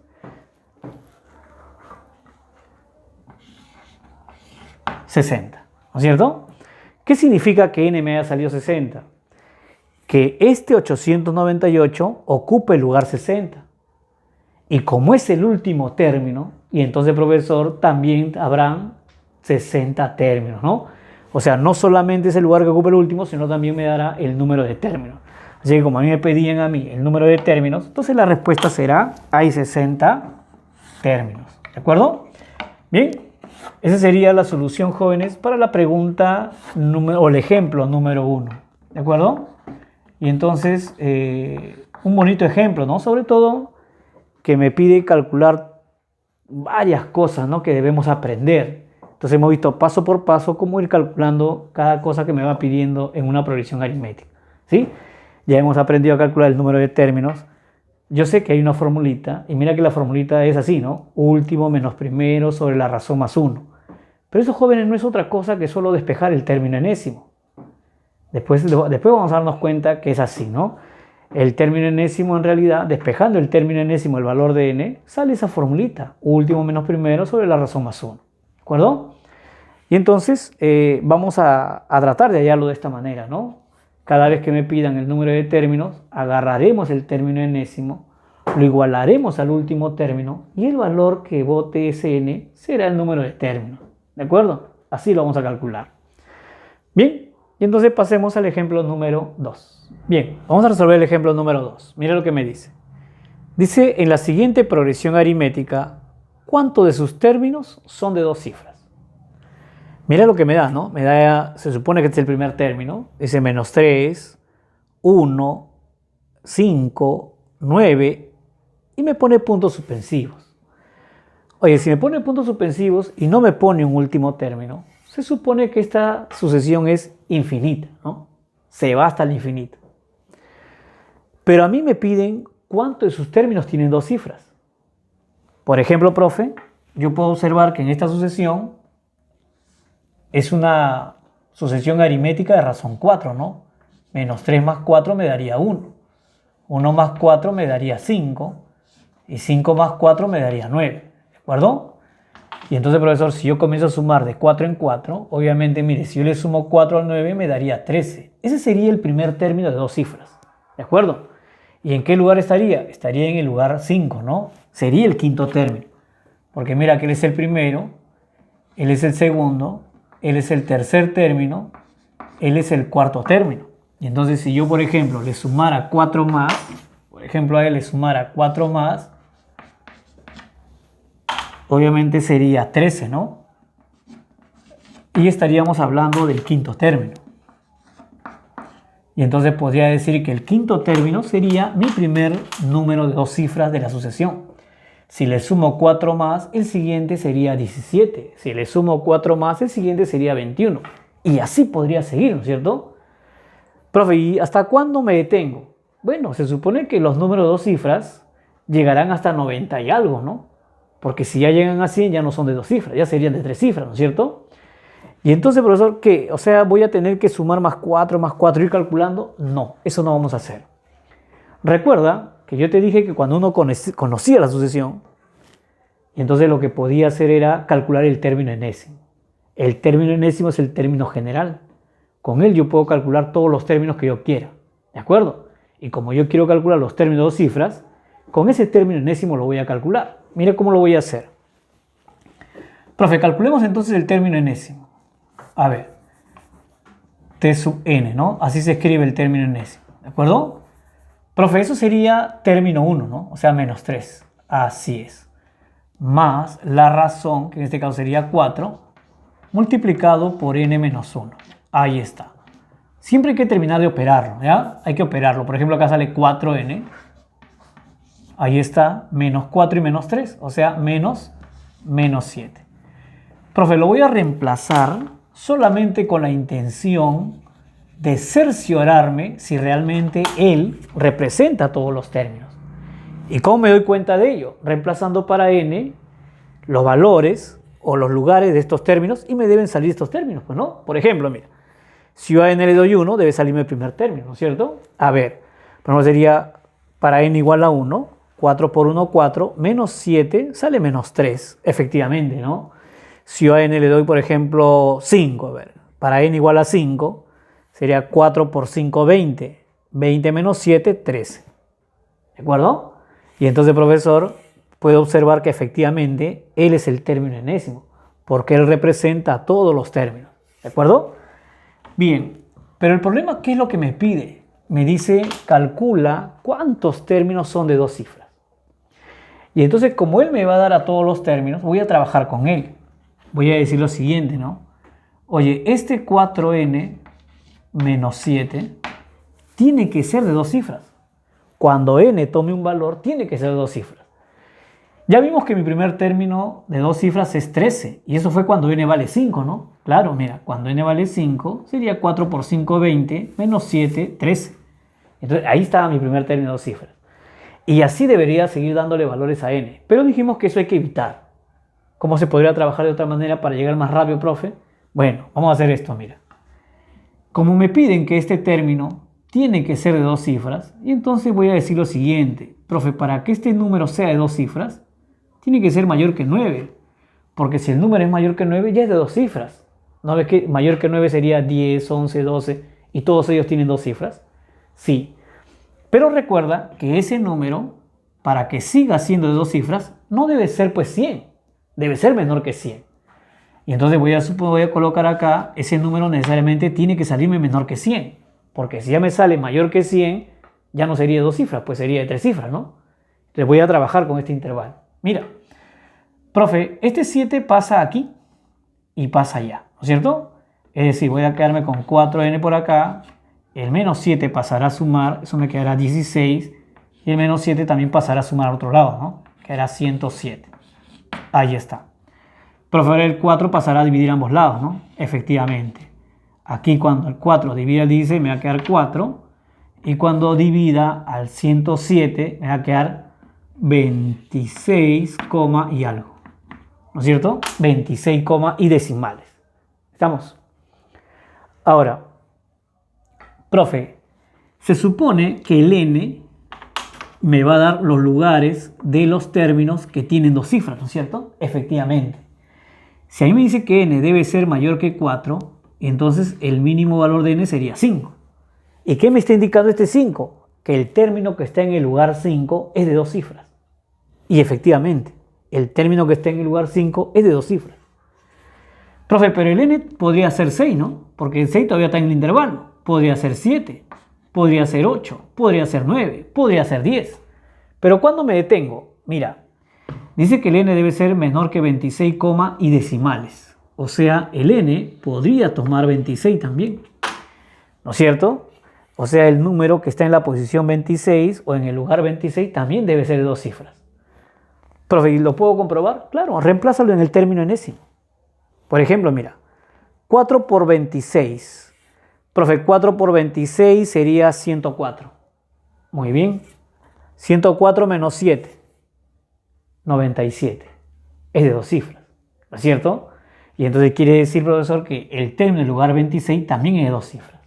60, ¿no es cierto? ¿Qué significa que n me haya salido 60? Que este 898 ocupa el lugar 60. Y como es el último término, y entonces, profesor, también habrán 60 términos, ¿no? O sea, no solamente es el lugar que ocupa el último, sino también me dará el número de términos. Así que como a mí me pedían el número de términos, entonces la respuesta será, hay 60 términos. ¿De acuerdo? Bien, esa sería la solución, jóvenes, para la pregunta o el ejemplo número 1. ¿De acuerdo? Y entonces, un bonito ejemplo, ¿no? Sobre todo que me pide calcular varias cosas, ¿no? Que debemos aprender. Entonces hemos visto paso por paso cómo ir calculando cada cosa que me va pidiendo en una progresión aritmética, ¿sí? Ya hemos aprendido a calcular el número de términos. Yo sé que hay una formulita, y mira que la formulita es así, ¿no? Último menos primero sobre la razón más 1. Pero eso, jóvenes, no es otra cosa que solo despejar el término enésimo. Después vamos a darnos cuenta que es así, ¿no? El término enésimo, en realidad, despejando el término enésimo, el valor de n, sale esa formulita, último menos primero sobre la razón más 1. ¿De acuerdo? Y entonces vamos a tratar de hallarlo de esta manera, ¿no? Cada vez que me pidan el número de términos, agarraremos el término enésimo, lo igualaremos al último término y el valor que bote ese n será el número de términos. ¿De acuerdo? Así lo vamos a calcular. Bien, y entonces pasemos al ejemplo número 2. Bien, vamos a resolver el ejemplo número 2. Mira lo que me dice. Dice, en la siguiente progresión aritmética, ¿cuántos de sus términos son de 2 cifras? Mira lo que me da, ¿no? Me da, se supone que este es el primer término. Dice menos 3, 1, 5, 9 y me pone puntos suspensivos. Oye, si me pone puntos suspensivos y no me pone un último término, se supone que esta sucesión es infinita, ¿no? Se va hasta el infinito. Pero a mí me piden cuántos de sus términos tienen 2 cifras. Por ejemplo, profe, yo puedo observar que en esta sucesión es una sucesión aritmética de razón 4, ¿no? Menos 3 más 4 me daría 1. 1 más 4 me daría 5. Y 5 más 4 me daría 9. ¿De acuerdo? Y entonces, profesor, si yo comienzo a sumar de 4 en 4, obviamente, mire, si yo le sumo 4 al 9 me daría 13. Ese sería el primer término de 2 cifras. ¿De acuerdo? ¿Y en qué lugar estaría? Estaría en el lugar 5, ¿no? Sería el quinto término. Porque mira que él es el primero, él es el segundo, él es el tercer término, él es el cuarto término. Y entonces si yo, por ejemplo, le sumara 4 más, por ejemplo a él le sumara 4 más, obviamente sería 13, ¿no? Y estaríamos hablando del quinto término. Y entonces podría decir que el quinto término sería mi primer número de 2 cifras de la sucesión. Si le sumo 4 más, el siguiente sería 17. Si le sumo 4 más, el siguiente sería 21. Y así podría seguir, ¿no es cierto? Profe, ¿y hasta cuándo me detengo? Bueno, se supone que los números de 2 cifras llegarán hasta 90 y algo, ¿no? Porque si ya llegan a 100 ya no son de 2 cifras, ya serían de 3 cifras, ¿no es cierto? Y entonces, profesor, ¿qué? O sea, ¿voy a tener que sumar más 4, ir calculando? No, eso no vamos a hacer. Recuerda que yo te dije que cuando uno conocía la sucesión, y entonces lo que podía hacer era calcular el término enésimo. El término enésimo es el término general. Con él yo puedo calcular todos los términos que yo quiera. ¿De acuerdo? Y como yo quiero calcular los términos de 2 cifras, con ese término enésimo lo voy a calcular. Mire cómo lo voy a hacer. Profe, calculemos entonces el término enésimo. A ver, T sub n, ¿no? Así se escribe el término enésimo. ¿De acuerdo? Profe, eso sería término 1, ¿no? O sea, menos 3. Así es. Más la razón, que en este caso sería 4, multiplicado por n menos 1. Ahí está. Siempre hay que terminar de operarlo, ¿ya? Hay que operarlo. Por ejemplo, acá sale 4n. Ahí está, menos 4 y menos 3. O sea, menos 7. Profe, lo voy a reemplazar solamente con la intención de cerciorarme si realmente él representa todos los términos. ¿Y cómo me doy cuenta de ello? Reemplazando para n los valores o los lugares de estos términos y me deben salir estos términos, pues no. Por ejemplo, mira, si yo a n le doy 1, debe salirme el primer término, ¿no es cierto? A ver, por ejemplo, sería para n igual a 1, 4 por 1, 4, menos 7, sale menos 3, efectivamente, ¿no? Si yo a n le doy, por ejemplo, 5, a ver, para n igual a 5, sería 4 por 5, 20. 20 menos 7, 13. ¿De acuerdo? Y entonces, profesor, puede observar que efectivamente él es el término enésimo, porque él representa todos los términos. ¿De acuerdo? Bien, pero el problema, ¿qué es lo que me pide? Me dice, calcula cuántos términos son de 2 cifras. Y entonces, como él me va a dar a todos los términos, voy a trabajar con él. Voy a decir lo siguiente, ¿no? Oye, este 4n menos 7 tiene que ser de 2 cifras. Cuando n tome un valor, tiene que ser de 2 cifras. Ya vimos que mi primer término de 2 cifras es 13, y eso fue cuando n vale 5, ¿no? Claro, mira, cuando n vale 5, sería 4 por 5, 20, menos 7, 13. Entonces, ahí estaba mi primer término de 2 cifras. Y así debería seguir dándole valores a n. Pero dijimos que eso hay que evitar. ¿Cómo se podría trabajar de otra manera para llegar más rápido, profe? Bueno, vamos a hacer esto, mira. Como me piden que este término tiene que ser de 2 cifras, y entonces voy a decir lo siguiente. Profe, para que este número sea de 2 cifras, tiene que ser mayor que 9. Porque si el número es mayor que 9, ya es de 2 cifras. ¿No ves que mayor que 9 sería 10, 11, 12, y todos ellos tienen 2 cifras? Sí. Pero recuerda que ese número, para que siga siendo de 2 cifras, no debe ser pues 100. Debe ser menor que 100. Y entonces voy a colocar acá, ese número necesariamente tiene que salirme menor que 100. Porque si ya me sale mayor que 100, ya no sería de 2 cifras, pues sería de 3 cifras, ¿no? Entonces voy a trabajar con este intervalo. Mira, profe, este 7 pasa aquí y pasa allá, ¿no es cierto? Es decir, voy a quedarme con 4n por acá, el menos 7 pasará a sumar, eso me quedará 16, y el menos 7 también pasará a sumar al otro lado, ¿no? Quedará 107. Ahí está. Profe, el 4 pasará a dividir ambos lados, ¿no? Efectivamente. Aquí cuando el 4 divide al 16 me va a quedar 4, y cuando divida al 107 me va a quedar 26, y algo. ¿No es cierto? 26, y decimales. ¿Estamos? Ahora, profe, se supone que el n me va a dar los lugares de los términos que tienen 2 cifras, ¿no es cierto? Efectivamente. Si a mí me dice que n debe ser mayor que 4, entonces el mínimo valor de n sería 5. ¿Y qué me está indicando este 5? Que el término que está en el lugar 5 es de 2 cifras. Y efectivamente, el término que está en el lugar 5 es de 2 cifras. Profe, pero el n podría ser 6, ¿no? Porque el 6 todavía está en el intervalo. Podría ser 7, podría ser 8, podría ser 9, podría ser 10. Pero ¿cuándo me detengo? Mira, dice que el n debe ser menor que 26, y decimales. O sea, el n podría tomar 26 también. ¿No es cierto? O sea, el número que está en la posición 26 o en el lugar 26 también debe ser de 2 cifras. Profe, ¿lo puedo comprobar? Claro, reemplázalo en el término enésimo. Por ejemplo, mira, 4 por 26. Profe, 4 por 26 sería 104. Muy bien. 104 menos 7. 97. Es de 2 cifras, ¿no es cierto? Y entonces quiere decir, profesor, que el término en lugar 26 también es de 2 cifras.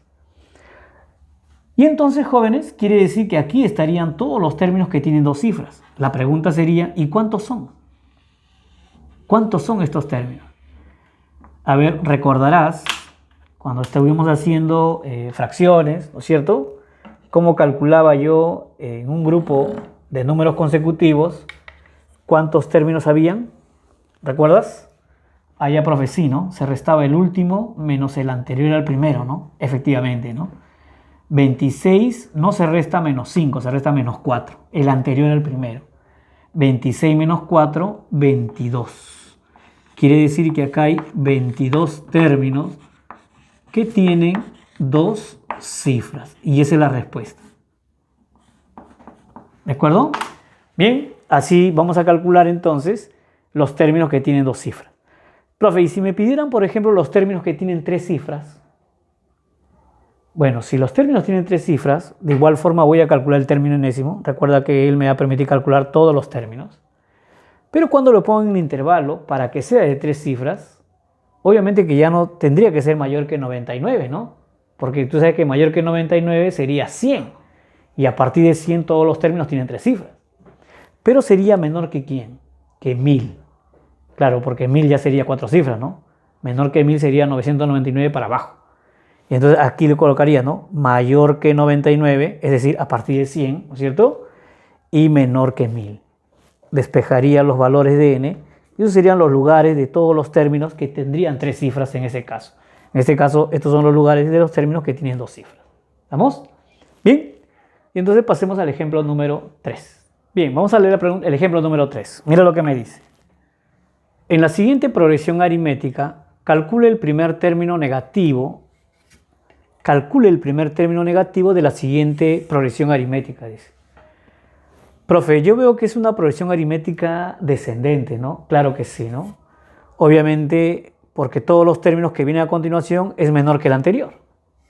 Y entonces, jóvenes, quiere decir que aquí estarían todos los términos que tienen 2 cifras. La pregunta sería, ¿y cuántos son? ¿Cuántos son estos términos? A ver, recordarás, cuando estuvimos haciendo fracciones, ¿no es cierto? Cómo calculaba yo en un grupo de números consecutivos cuántos términos habían. ¿Recuerdas? Allá, profe, sí, ¿no? Se restaba el último menos el anterior al primero, ¿no? Efectivamente, ¿no? 26 no se resta menos 5, se resta menos 4, el anterior al primero. 26 menos 4, 22. Quiere decir que acá hay 22 términos que tienen 2 cifras. Y esa es la respuesta. ¿De acuerdo? Bien, así vamos a calcular entonces los términos que tienen 2 cifras. Profe, y si me pidieran, por ejemplo, los términos que tienen 3 cifras. Bueno, si los términos tienen 3 cifras, de igual forma voy a calcular el término enésimo. Recuerda que él me va a permitir calcular todos los términos. Pero cuando lo pongo en un intervalo, para que sea de 3 cifras, obviamente que ya no tendría que ser mayor que 99, ¿no? Porque tú sabes que mayor que 99 sería 100. Y a partir de 100 todos los términos tienen 3 cifras. Pero sería menor que ¿quién? Que 1000. Claro, porque 1000 ya sería 4 cifras, ¿no? Menor que 1000 sería 999 para abajo. Y entonces aquí le colocaría, ¿no? Mayor que 99, es decir, a partir de 100, ¿no es cierto? Y menor que 1000. Despejaría los valores de n, y esos serían los lugares de todos los términos que tendrían 3 cifras en ese caso. En este caso, estos son los lugares de los términos que tienen 2 cifras. ¿Estamos? Bien. Y entonces pasemos al ejemplo número 3. Bien, vamos a leer el ejemplo número 3. Mira lo que me dice. En la siguiente progresión aritmética, calcule el primer término negativo. Calcule el primer término negativo de la siguiente progresión aritmética, dice. Profe, yo veo que es una progresión aritmética descendente, ¿no? Claro que sí, ¿no? Obviamente, porque todos los términos que vienen a continuación es menor que el anterior,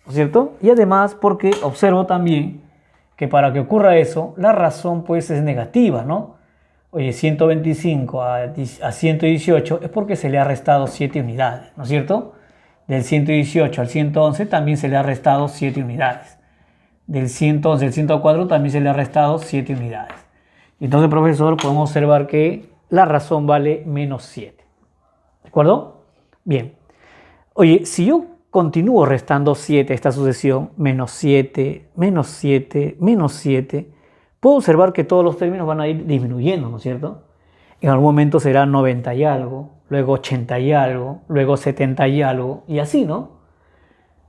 ¿no es cierto? Y además porque observo también que para que ocurra eso, la razón pues es negativa, ¿no? Oye, 125 a 118 es porque se le ha restado 7 unidades, ¿no es cierto? Del 118 al 111 también se le ha restado 7 unidades. Del 111 al 104 también se le ha restado 7 unidades. Entonces, profesor, podemos observar que la razón vale menos 7. ¿De acuerdo? Bien. Oye, si yo continúo restando 7 a esta sucesión, menos 7, menos 7, menos 7, puedo observar que todos los términos van a ir disminuyendo, ¿no es cierto? En algún momento será 90 y algo, luego 80 y algo, luego 70 y algo, y así, ¿no?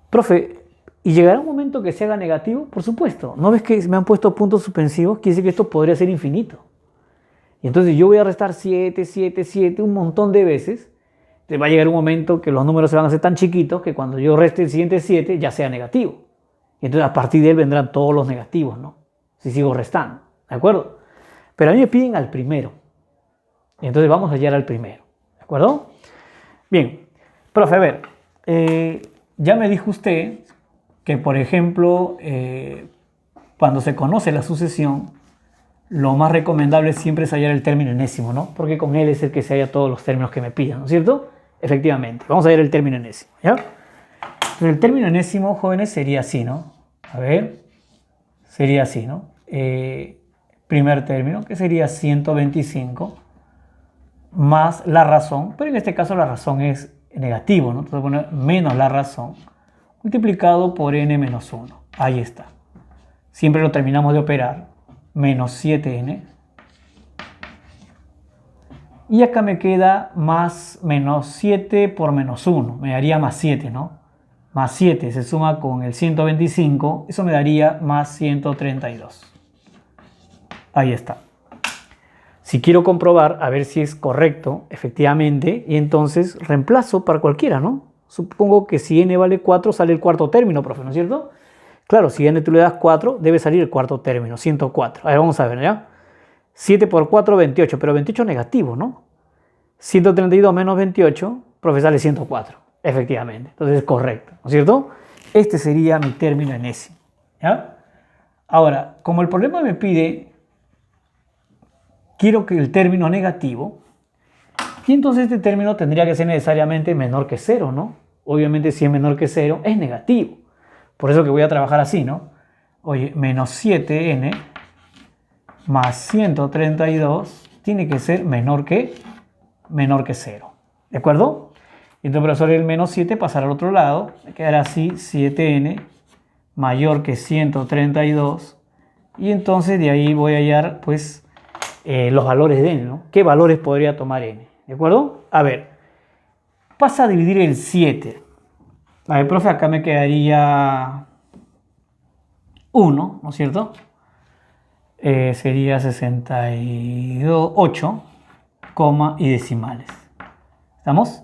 Profe, ¿y llegará un momento que se haga negativo? Por supuesto. ¿No ves que me han puesto puntos suspensivos? Quiere decir que esto podría ser infinito. Y entonces yo voy a restar 7, 7, 7 un montón de veces. Va a llegar un momento que los números se van a hacer tan chiquitos que cuando yo reste el siguiente 7 ya sea negativo. Y entonces a partir de él vendrán todos los negativos, ¿no? Si sigo restando, ¿de acuerdo? Pero a mí me piden al primero. Y entonces vamos a hallar al primero, ¿de acuerdo? Bien, profe, a ver, ya me dijo usted que, por ejemplo, cuando se conoce la sucesión, lo más recomendable siempre es hallar el término enésimo, ¿no? Porque con él es el que se halla todos los términos que me pidan, ¿no es cierto? Efectivamente, vamos a hallar el término enésimo, ¿ya? Pero el término enésimo, jóvenes, sería así, ¿no? A ver, sería así, ¿no? Primer término, que sería 125, más la razón, pero en este caso la razón es negativo, ¿no? Entonces poner menos la razón, multiplicado por n menos 1. Ahí está. Siempre lo terminamos de operar. Menos 7n. Y acá me queda más menos 7 por menos 1. Me daría más 7, ¿no? Más 7 se suma con el 125. Eso me daría más 132. Ahí está. Si quiero comprobar a ver si es correcto, efectivamente, y entonces reemplazo para cualquiera, ¿no? Supongo que si n vale 4 sale el cuarto término, profe, ¿no es cierto? Claro, si n tú le das 4, debe salir el cuarto término, 104. A ver, vamos a ver, ¿ya? 7 por 4, 28, pero 28 negativo, ¿no? 132 menos 28, profe, sale 104, efectivamente. Entonces es correcto, ¿no es cierto? Este sería mi término enésimo, ¿ya? Ahora, como el problema me pide, quiero que el término negativo, y entonces este término tendría que ser necesariamente menor que 0, ¿no? Obviamente si es menor que 0, es negativo. Por eso que voy a trabajar así, ¿no? Oye, menos 7n más 132 tiene que ser menor que 0. ¿De acuerdo? Entonces, profesor, el menos 7 pasará al otro lado. Me quedará así, 7n mayor que 132. Y entonces de ahí voy a hallar, pues, los valores de n, ¿no? ¿Qué valores podría tomar n? ¿De acuerdo? A ver, pasa a dividir el 7. A ver, profe, acá me quedaría 1, ¿no es cierto? Sería 68, coma y decimales. ¿Estamos?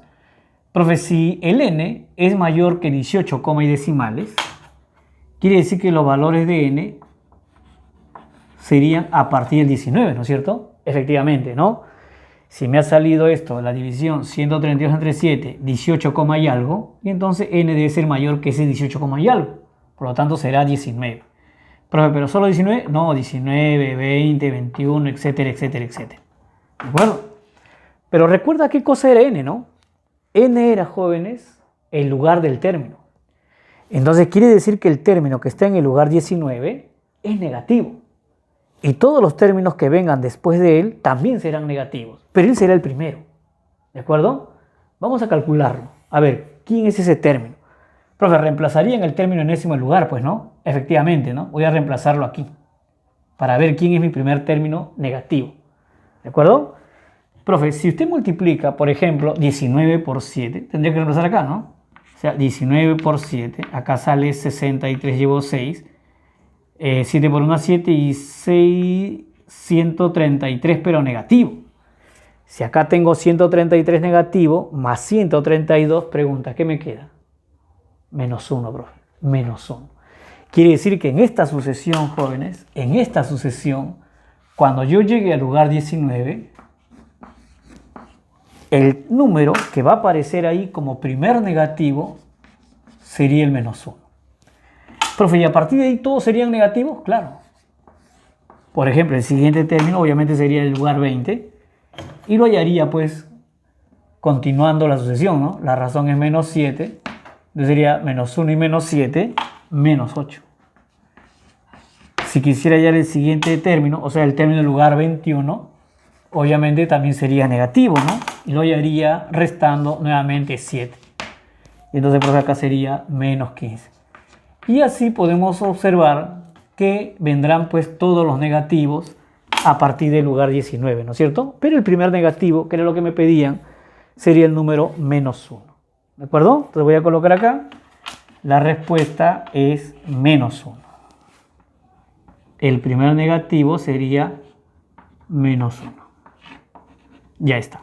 Profe, si el n es mayor que 18, coma y decimales, quiere decir que los valores de n serían a partir del 19, ¿no es cierto? Efectivamente, ¿no? Si me ha salido esto, la división 132 entre 7, 18, y algo, y entonces n debe ser mayor que ese 18, y algo. Por lo tanto será 19. Profe, ¿pero solo 19? No, 19, 20, 21, etcétera, etcétera, etcétera. ¿De acuerdo? Pero recuerda qué cosa era n, ¿no? N era, jóvenes, el lugar del término. Entonces quiere decir que el término que está en el lugar 19 es negativo. Y todos los términos que vengan después de él también serán negativos. Pero él será el primero. ¿De acuerdo? Vamos a calcularlo. A ver, ¿quién es ese término? Profe, reemplazaría en el término enésimo el lugar, pues, ¿no? Efectivamente, ¿no? Voy a reemplazarlo aquí para ver quién es mi primer término negativo. ¿De acuerdo? Profe, si usted multiplica, por ejemplo, 19 por 7, tendría que reemplazar acá, ¿no? O sea, 19 por 7, acá sale 63, llevo 6. 7 por 1, 7 y 6, 133, pero negativo. Si acá tengo 133 negativo más 132, pregunta, ¿qué me queda? Menos 1, profe, menos 1. Quiere decir que en esta sucesión, jóvenes, en esta sucesión, cuando yo llegue al lugar 19, el número que va a aparecer ahí como primer negativo sería el menos 1. Profe, ¿y a partir de ahí todos serían negativos? Claro. Por ejemplo, el siguiente término obviamente sería el lugar 20 y lo hallaría pues continuando la sucesión, ¿no? La razón es menos 7, entonces sería menos 1 y menos 7, menos 8. Si quisiera hallar el siguiente término, o sea, el término del lugar 21, obviamente también sería negativo, ¿no? Y lo hallaría restando nuevamente 7. Y entonces por acá sería menos 15. Y así podemos observar que vendrán pues todos los negativos a partir del lugar 19, ¿no es cierto? Pero el primer negativo, que era lo que me pedían, sería el número menos 1. ¿De acuerdo? Entonces voy a colocar acá. La respuesta es menos 1. El primer negativo sería menos 1. Ya está.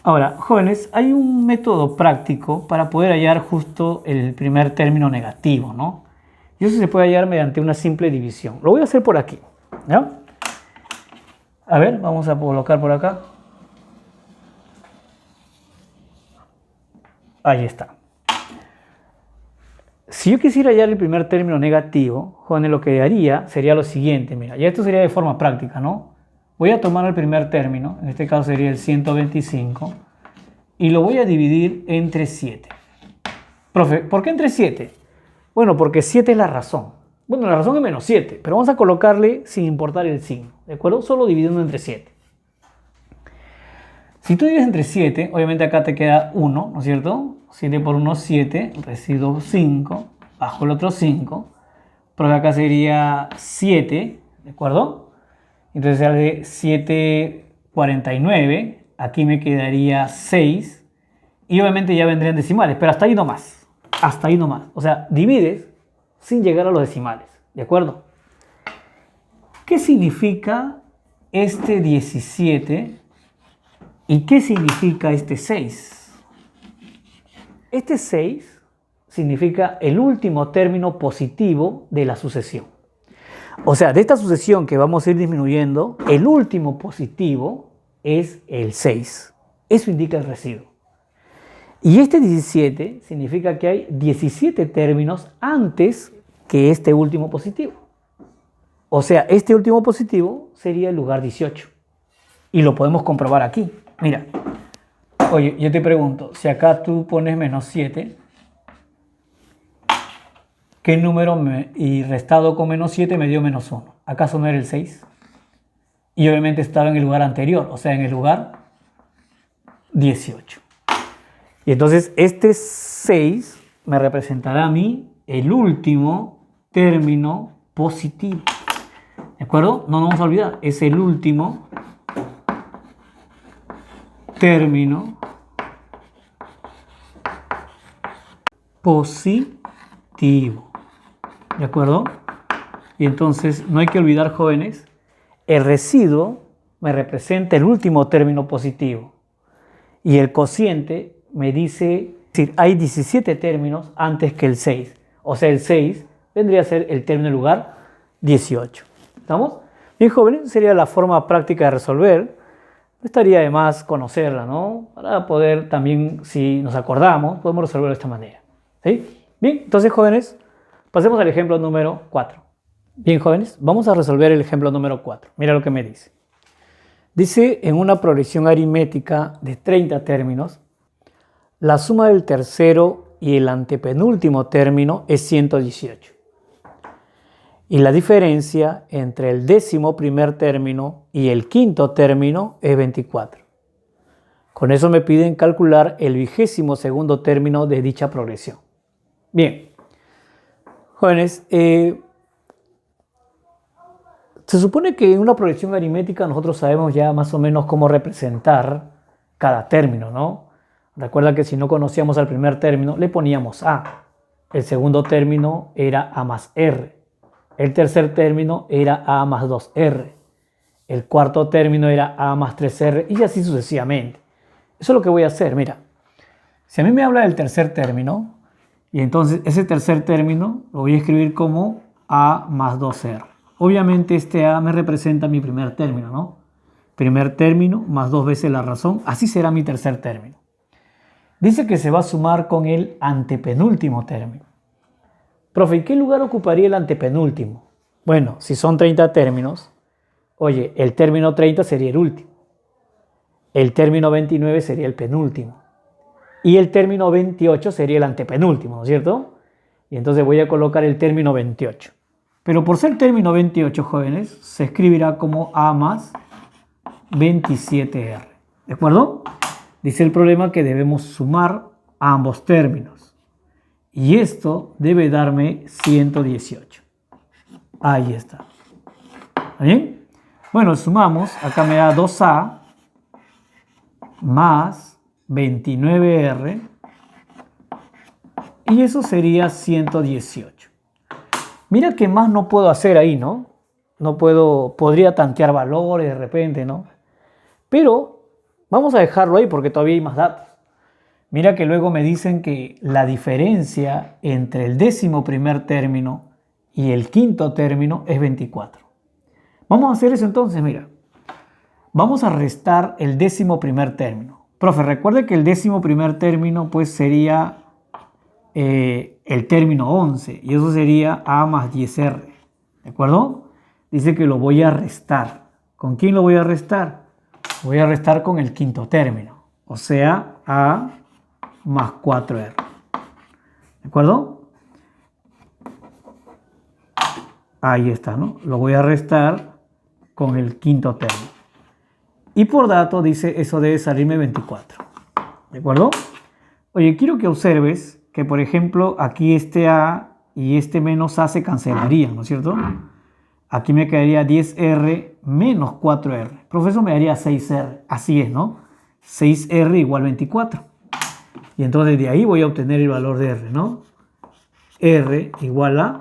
Ahora, jóvenes, hay un método práctico para poder hallar justo el primer término negativo, ¿no? Y eso se puede hallar mediante una simple división. Lo voy a hacer por aquí, ¿ya? A ver, vamos a colocar por acá. Ahí está. Si yo quisiera hallar el primer término negativo, jóvenes, lo que haría sería lo siguiente. Mira, ya esto sería de forma práctica, ¿no? Voy a tomar el primer término, en este caso sería el 125, y lo voy a dividir entre 7. Profe, ¿por qué entre 7? Bueno, porque 7 es la razón. Bueno, la razón es menos 7, pero vamos a colocarle sin importar el signo, ¿de acuerdo? Solo dividiendo entre 7. Si tú divides entre 7, obviamente acá te queda 1, ¿no es cierto? 7 por 1, 7, residuo 5, bajo el otro 5, pero acá sería 7, ¿de acuerdo? Entonces sale 7,49, aquí me quedaría 6, y obviamente ya vendrían decimales, pero hasta ahí nomás, hasta ahí nomás. O sea, divides sin llegar a los decimales, ¿de acuerdo? ¿Qué significa este 17 y qué significa este 6? Este 6 significa el último término positivo de la sucesión. O sea, de esta sucesión que vamos a ir disminuyendo, el último positivo es el 6. Eso indica el residuo. Y este 17 significa que hay 17 términos antes que este último positivo. O sea, este último positivo sería el lugar 18. Y lo podemos comprobar aquí. Mira, oye, yo te pregunto, si acá tú pones menos 7, ¿qué número y restado con menos 7 me dio menos 1? ¿Acaso no era el 6? Y obviamente estaba en el lugar anterior, o sea, en el lugar 18. Y entonces este 6 me representará a mí el último término positivo. ¿De acuerdo? No nos vamos a olvidar, es el último término positivo. ¿De acuerdo? Y entonces no hay que olvidar, jóvenes, el residuo me representa el último término positivo y el cociente me dice, es decir, hay 17 términos antes que el 6. O sea, el 6 vendría a ser el término en lugar 18. ¿Estamos? Bien, jóvenes, sería la forma práctica de resolver. Estaría de más conocerla, ¿no? Para poder también, si nos acordamos, podemos resolverlo de esta manera. ¿Sí? Bien, entonces, jóvenes, pasemos al ejemplo número 4. Bien, jóvenes, vamos a resolver el ejemplo número 4. Mira lo que me dice. Dice, en una progresión aritmética de 30 términos, la suma del tercero y el antepenúltimo término es 118. Y la diferencia entre el 11º término y el 5º término es 24. Con eso me piden calcular el 22º término de dicha progresión. Bien, jóvenes, se supone que en una progresión aritmética nosotros sabemos ya más o menos cómo representar cada término, ¿no? Recuerda que si no conocíamos al primer término, le poníamos A. El segundo término era A más R. El tercer término era A más 2R. El cuarto término era A más 3R y así sucesivamente. Eso es lo que voy a hacer, mira. Si a mí me habla del tercer término, y entonces ese tercer término lo voy a escribir como A más 2R. Obviamente este A me representa mi primer término, ¿no? Primer término más 2 veces la razón, así será mi tercer término. Dice que se va a sumar con el antepenúltimo término. Profe, ¿y qué lugar ocuparía el antepenúltimo? Bueno, si son 30 términos, oye, el término 30 sería el último. El término 29 sería el penúltimo. Y el término 28 sería el antepenúltimo, ¿no es cierto? Y entonces voy a colocar el término 28. Pero por ser término 28, jóvenes, se escribirá como A más 27R. ¿De acuerdo? Dice el problema que debemos sumar ambos términos. Y esto debe darme 118. Ahí está. ¿Está bien? Bueno, sumamos. Acá me da 2A más 29R. Y eso sería 118. Mira que más no puedo hacer ahí, ¿no? No puedo, podría tantear valores de repente, ¿no? Pero vamos a dejarlo ahí porque todavía hay más datos. Mira que luego me dicen que la diferencia entre el 11º término y el 5º término es 24. Vamos a hacer eso entonces, mira. Vamos a restar el 11º término. Profe, recuerde que el 11º término pues sería el término 11 y eso sería A más 10R. ¿De acuerdo? Dice que lo voy a restar. ¿Con quién lo voy a restar? Voy a restar con el 5º término, o sea, A más 4R. ¿De acuerdo? Ahí está, ¿no? Lo voy a restar con el 5º término. Y por dato dice, eso debe salirme 24. ¿De acuerdo? Oye, quiero que observes que, por ejemplo, aquí este A y este menos A se cancelarían, ¿no es cierto? Aquí me quedaría 10R menos 4R. Profesor, me daría 6R. Así es, ¿no? 6R igual 24. Y entonces de ahí voy a obtener el valor de R, ¿no? R igual a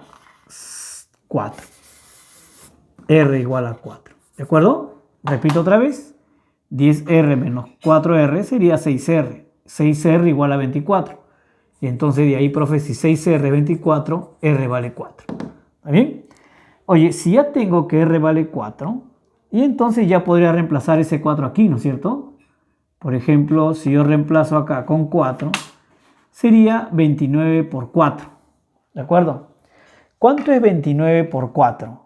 4. R igual a 4. ¿De acuerdo? Repito otra vez. 10R menos 4R sería 6R. 6R igual a 24. Y entonces de ahí, profe, si 6R es 24, R vale 4. ¿Está bien? Oye, si ya tengo que R vale 4, y entonces ya podría reemplazar ese 4 aquí, ¿no es cierto? Por ejemplo, si yo reemplazo acá con 4, sería 29 por 4. ¿De acuerdo? ¿Cuánto es 29 por 4?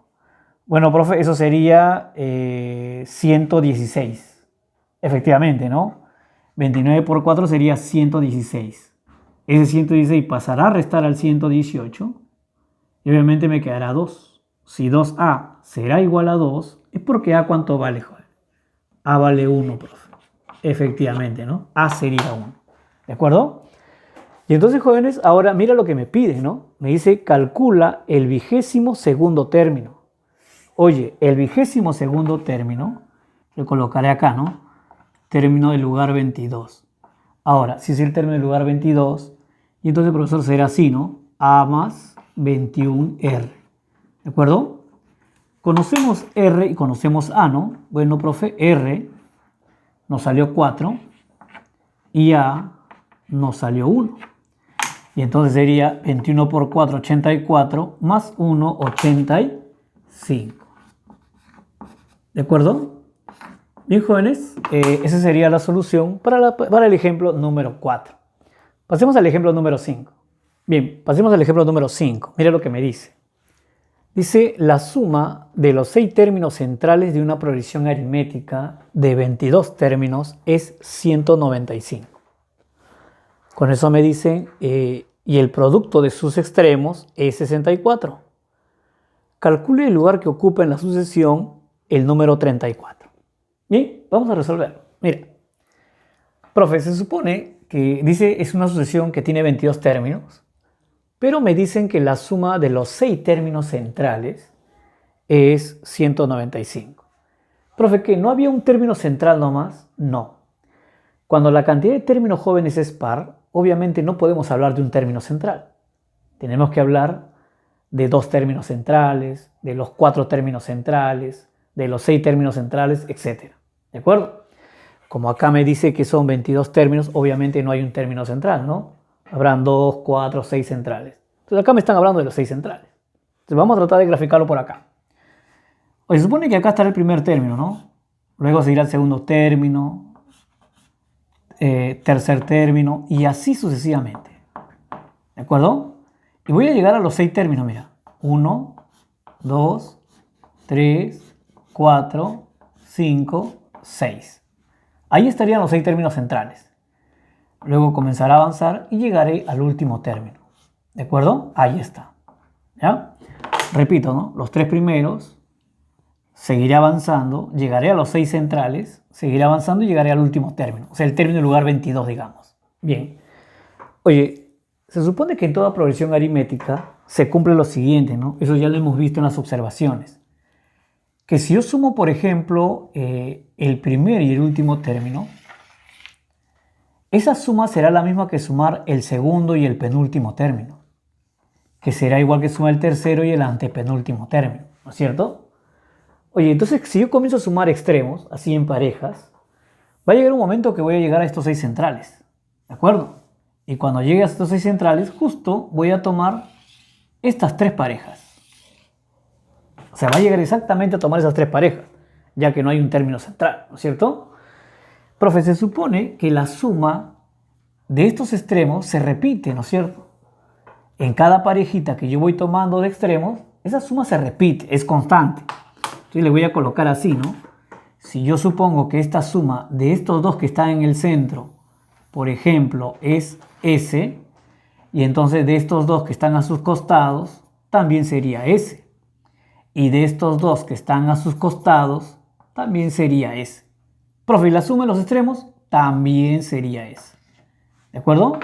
Bueno, profe, eso sería 116. Efectivamente, ¿no? 29 por 4 sería 116. Ese 116 pasará a restar al 118 y obviamente me quedará 2. Si 2A será igual a 2, es porque A ¿cuánto vale, joder? A vale 1, profe. Efectivamente, ¿no? A sería 1. ¿De acuerdo? Y entonces, jóvenes, ahora mira lo que me pide, ¿no? Me dice, calcula el 22º término. Oye, el 22º término, lo colocaré acá, ¿no? Término del lugar 22. Ahora, si es el término del lugar 22, y entonces, profesor, será así, ¿no? A más 21R. ¿De acuerdo? Conocemos R y conocemos A, ¿no? Bueno, profe, R nos salió 4 y A nos salió 1. Y entonces sería 21 por 4, 84, más 1, 85. ¿De acuerdo? Bien, jóvenes, esa sería la solución para el ejemplo número 4. Pasemos al ejemplo número 5. Bien, pasemos al ejemplo número 5. Mira lo que me dice. Dice, la suma de los 6 términos centrales de una progresión aritmética de 22 términos es 195. Con eso me dice, y el producto de sus extremos es 64. Calcule el lugar que ocupa en la sucesión el número 34. Bien, vamos a resolverlo. Mira, Profe, se supone que dice es una sucesión que tiene 22 términos, pero me dicen que la suma de los 6 términos centrales es 195. Profe, ¿que no había un término central nomás? No. Cuando la cantidad de términos jóvenes es par, obviamente no podemos hablar de un término central. Tenemos que hablar de 2 términos centrales, de los 4 términos centrales, de los 6 términos centrales, etc. ¿De acuerdo? Como acá me dice que son 22 términos, obviamente no hay un término central, ¿no? Habrán 2, 4, 6 centrales. Entonces acá me están hablando de los 6 centrales. Entonces vamos a tratar de graficarlo por acá. Oye, se supone que acá estará el primer término, ¿no? Luego seguirá el segundo término, tercer término y así sucesivamente. ¿De acuerdo? Y voy a llegar a los 6 términos, mira. 1, 2, 3, 4, 5, 6. Ahí estarían los 6 términos centrales. Luego comenzará a avanzar y llegaré al último término. ¿De acuerdo? Ahí está. ¿Ya? Repito, ¿no? Los 3 primeros, seguiré avanzando, llegaré a los 6 centrales, seguiré avanzando y llegaré al último término. O sea, el término del lugar 22, digamos. Bien. Oye, se supone que en toda progresión aritmética se cumple lo siguiente, ¿no? Eso ya lo hemos visto en las observaciones. Que si yo sumo, por ejemplo, el primer y el último término, esa suma será la misma que sumar el segundo y el penúltimo término, que será igual que sumar el tercero y el antepenúltimo término, ¿no es cierto? Oye, entonces si yo comienzo a sumar extremos, así en parejas, va a llegar un momento que voy a llegar a estos 6 centrales, ¿de acuerdo? Y cuando llegue a estos 6 centrales, justo voy a tomar estas 3 parejas. O sea, va a llegar exactamente a tomar esas 3 parejas, ya que no hay un término central, ¿no es cierto? Profe, se supone que la suma de estos extremos se repite, ¿no es cierto? En cada parejita que yo voy tomando de extremos, esa suma se repite, es constante. Entonces le voy a colocar así, ¿no? Si yo supongo que esta suma de estos dos que están en el centro, por ejemplo, es S, y entonces de estos dos que están a sus costados, también sería S. Y de estos dos que están a sus costados, también sería S. Profe, ¿y la suma de los extremos? También sería S. ¿De acuerdo?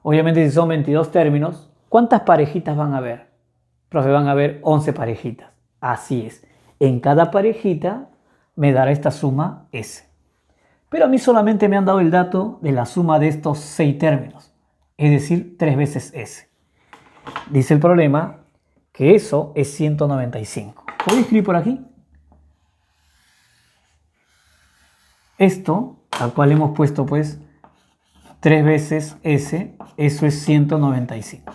Obviamente si son 22 términos, ¿cuántas parejitas van a haber? Profe, van a haber 11 parejitas. Así es. En cada parejita me dará esta suma S. Pero a mí solamente me han dado el dato de la suma de estos 6 términos. Es decir, 3 veces S. Dice el problema que eso es 195. ¿Puedo escribir por aquí? Esto, al cual hemos puesto pues 3 veces S, eso es 195.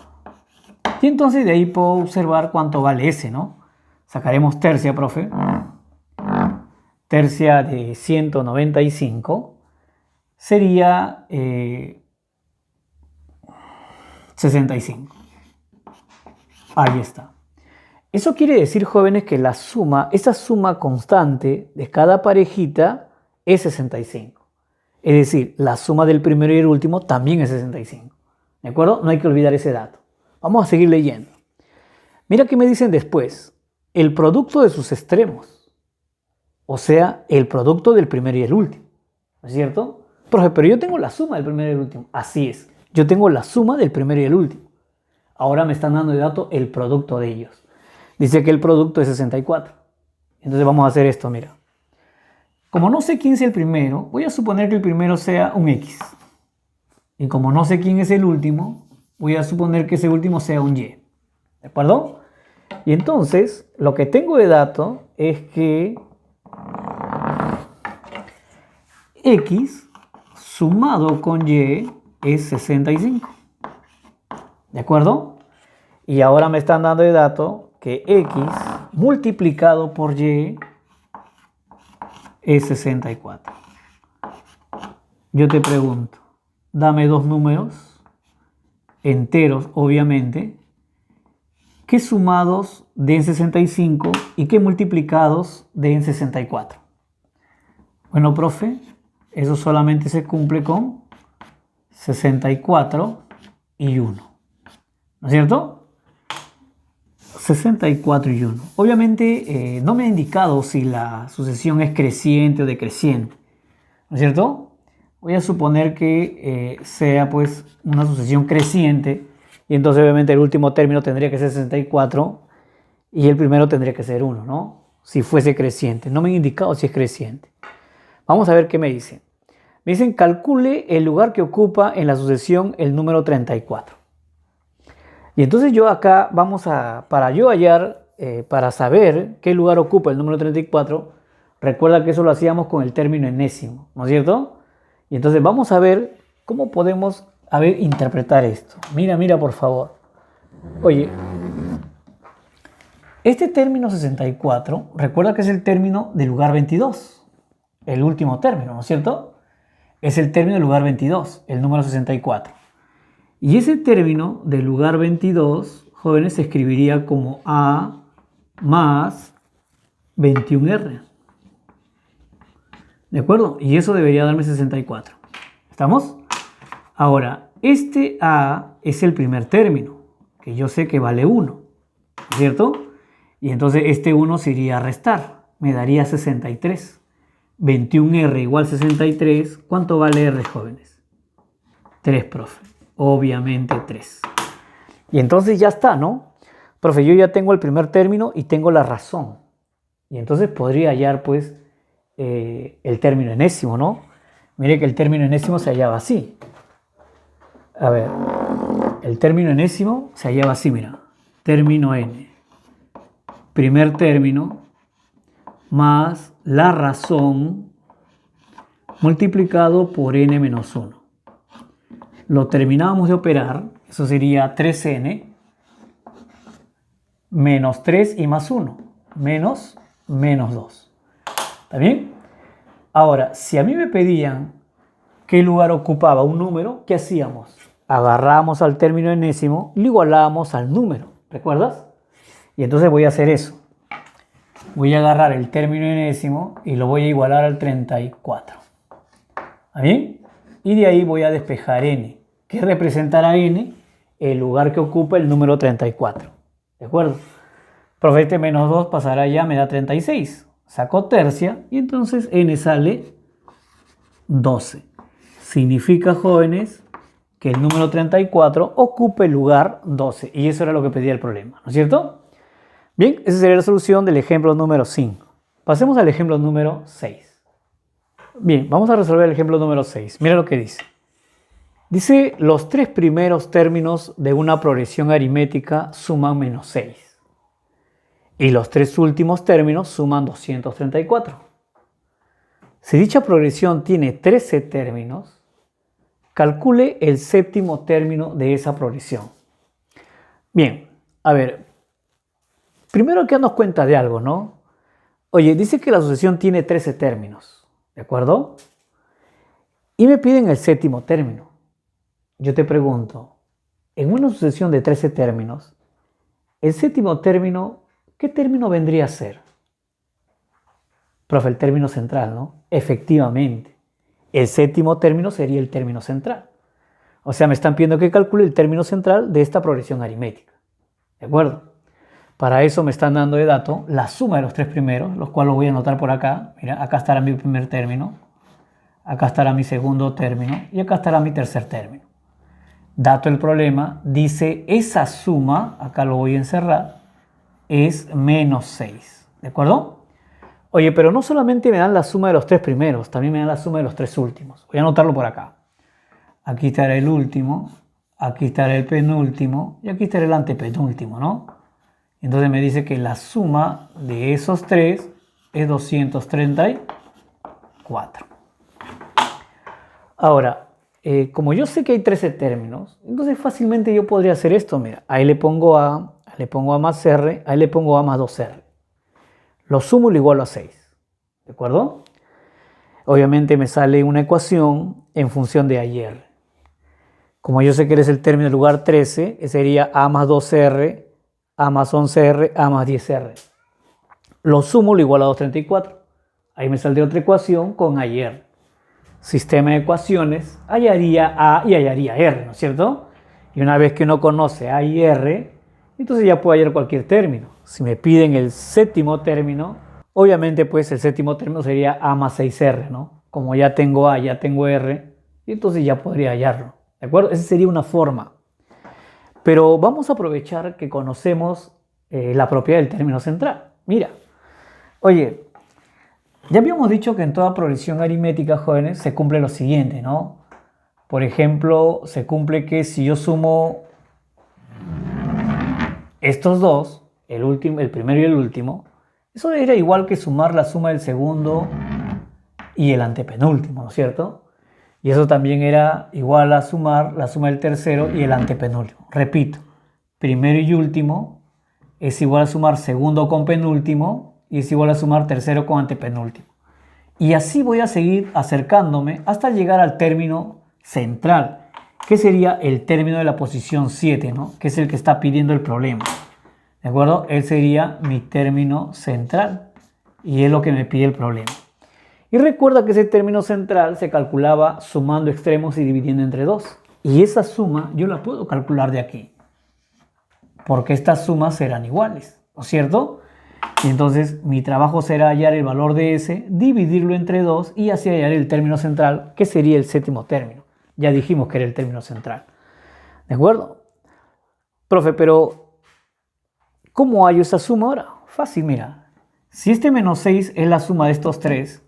Y entonces de ahí puedo observar cuánto vale S, ¿no? Sacaremos tercia, profe. Tercia de 195 sería 65. Ahí está. Eso quiere decir, jóvenes, que la suma, esa suma constante de cada parejita es 65. Es decir, la suma del primero y el último también es 65. ¿De acuerdo? No hay que olvidar ese dato. Vamos a seguir leyendo. Mira qué me dicen después. El producto de sus extremos. O sea, el producto del primero y el último. ¿No es cierto? Profe, pero yo tengo la suma del primero y el último. Así es. Yo tengo la suma del primero y el último. Ahora me están dando de dato el producto de ellos. Dice que el producto es 64. Entonces vamos a hacer esto, mira. Como no sé quién es el primero, voy a suponer que el primero sea un X. Y como no sé quién es el último, voy a suponer que ese último sea un Y. ¿De acuerdo? Y entonces, lo que tengo de dato es que X sumado con Y es 65. ¿De acuerdo? Y ahora me están dando de dato que X multiplicado por Y es 64. Yo te pregunto, dame dos números enteros, obviamente, que sumados den 65 y que multiplicados den 64. Bueno, profe, eso solamente se cumple con 64 y 1. ¿No es cierto? 64 y 1. Obviamente no me ha indicado si la sucesión es creciente o decreciente. ¿No es cierto? Voy a suponer que sea pues una sucesión creciente y entonces obviamente el último término tendría que ser 64 y el primero tendría que ser 1, ¿no? Si fuese creciente. No me han indicado si es creciente. Vamos a ver qué me dicen. Me dicen calcule el lugar que ocupa en la sucesión el número 34. Y entonces yo acá para yo hallar, para saber qué lugar ocupa el número 34, recuerda que eso lo hacíamos con el término enésimo, ¿no es cierto? Y entonces vamos a ver cómo podemos interpretar esto. Mira por favor. Oye, este término 64, recuerda que es el término del lugar 22, el último término, ¿no es cierto? Es el término del lugar 22, el número 64. Y ese término del lugar 22, jóvenes, se escribiría como A más 21R. ¿De acuerdo? Y eso debería darme 64. ¿Estamos? Ahora, este A es el primer término, que yo sé que vale 1, ¿cierto? Y entonces este 1 se iría a restar, me daría 63. 21R igual 63, ¿cuánto vale R, jóvenes? 3, profe. Obviamente 3. Y entonces ya está, ¿no? Profe, yo ya tengo el primer término y tengo la razón. Y entonces podría hallar, pues, el término enésimo, ¿no? Mire que el término enésimo se hallaba así. A ver, el término enésimo se hallaba así, mira. Término n. Primer término más la razón multiplicado por n menos 1. Lo terminábamos de operar, eso sería 3n menos 3 y más 1, menos 2. ¿Está bien? Ahora, si a mí me pedían qué lugar ocupaba un número, ¿qué hacíamos? Agarrábamos al término enésimo y lo igualábamos al número, ¿recuerdas? Y entonces voy a hacer eso. Voy a agarrar el término enésimo y lo voy a igualar al 34. ¿Está bien? Y de ahí voy a despejar n. ¿Qué representará n? El lugar que ocupa el número 34. ¿De acuerdo? Profe, este menos 2 pasará ya, me da 36. Saco tercia y entonces n sale 12. Significa, jóvenes, que el número 34 ocupe el lugar 12. Y eso era lo que pedía el problema, ¿no es cierto? Bien, esa sería la solución del ejemplo número 5. Pasemos al ejemplo número 6. Bien, vamos a resolver el ejemplo número 6. Mira lo que dice. Dice, los tres primeros términos de una progresión aritmética suman menos 6. Y los tres últimos términos suman 234. Si dicha progresión tiene 13 términos, calcule el séptimo término de esa progresión. Bien, a ver, primero hay que darnos cuenta de algo, ¿no? Oye, dice que la sucesión tiene 13 términos, ¿de acuerdo? Y me piden el séptimo término. Yo te pregunto, en una sucesión de 13 términos, el séptimo término, ¿qué término vendría a ser? Profe, el término central, ¿no? Efectivamente, el séptimo término sería el término central. O sea, me están pidiendo que calcule el término central de esta progresión aritmética. ¿De acuerdo? Para eso me están dando de dato la suma de los tres primeros, los cuales los voy a anotar por acá. Mira, acá estará mi primer término, acá estará mi segundo término y acá estará mi tercer término. Dato el problema, dice esa suma, acá lo voy a encerrar, es menos 6. ¿De acuerdo? Oye, pero no solamente me dan la suma de los tres primeros, también me dan la suma de los tres últimos. Voy a anotarlo por acá. Aquí estará el último, aquí estará el penúltimo y aquí estará el antepenúltimo, ¿no? Entonces me dice que la suma de esos tres es 234. Ahora, como yo sé que hay 13 términos, entonces fácilmente yo podría hacer esto. Mira, ahí le pongo A, le pongo A más R, ahí le pongo A más 2R. Lo sumo y lo igualo a 6. ¿De acuerdo? Obviamente me sale una ecuación en función de A y R. Como yo sé que eres el término del lugar 13, sería A más 2R, A más 11R, A más 10R. Lo sumo, lo igualo a 234. Ahí me saldría otra ecuación con A y R. Sistema de ecuaciones, hallaría A y hallaría R, ¿no es cierto? Y una vez que uno conoce A y R, entonces ya puedo hallar cualquier término. Si me piden el séptimo término, obviamente pues el séptimo término sería A más 6R, ¿no? Como ya tengo A, ya tengo R, Y entonces ya podría hallarlo. ¿De acuerdo? Esa sería una forma. Pero vamos a aprovechar que conocemos la propiedad del término central. Mira, oye, ya habíamos dicho que en toda progresión aritmética, jóvenes, se cumple lo siguiente, ¿no? Por ejemplo, se cumple que si yo sumo estos dos, el primero y el último, eso era igual que sumar la suma del segundo y el antepenúltimo, ¿no es cierto? Y eso también era igual a sumar la suma del tercero y el antepenúltimo. Repito, primero y último es igual a sumar segundo con penúltimo y es igual a sumar tercero con antepenúltimo. Y así voy a seguir acercándome hasta llegar al término central, que sería el término de la posición 7, ¿no? Que es el que está pidiendo el problema. ¿De acuerdo? Él sería mi término central y es lo que me pide el problema. Y recuerda que ese término central se calculaba sumando extremos y dividiendo entre 2. Y esa suma yo la puedo calcular de aquí, porque estas sumas serán iguales, ¿no es cierto? Y entonces mi trabajo será hallar el valor de S, dividirlo entre 2 y así hallar el término central, que sería el séptimo término. Ya dijimos que era el término central. ¿De acuerdo? Profe, pero ¿cómo hallo esa suma ahora? Fácil, mira. Si este menos 6 es la suma de estos tres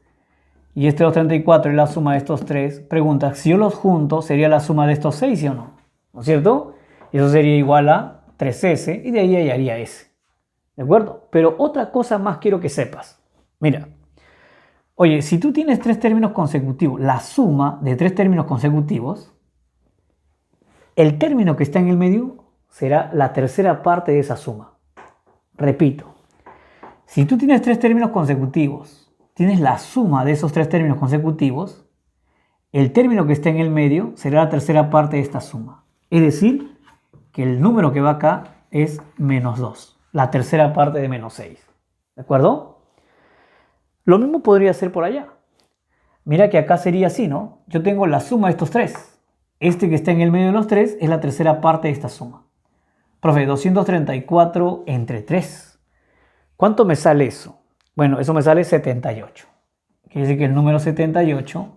y este 234 es la suma de estos tres, pregunta, si yo los junto, ¿sería la suma de estos 6, sí o no? ¿No es cierto? Y eso sería igual a 3S y de ahí hallaría S. ¿De acuerdo? Pero otra cosa más quiero que sepas. Mira, oye, si tú tienes tres términos consecutivos, la suma de tres términos consecutivos, el término que está en el medio será la tercera parte de esa suma. Repito, si tú tienes tres términos consecutivos, tienes la suma de esos tres términos consecutivos, el término que está en el medio será la tercera parte de esta suma. Es decir, que el número que va acá es menos 2, la tercera parte de menos 6. ¿De acuerdo? Lo mismo podría ser por allá. Mira que acá sería así, ¿no? Yo tengo la suma de estos tres. Este que está en el medio de los tres es la tercera parte de esta suma. Profe, 234 entre 3. ¿Cuánto me sale eso? Bueno, eso me sale 78. Quiere decir que el número 78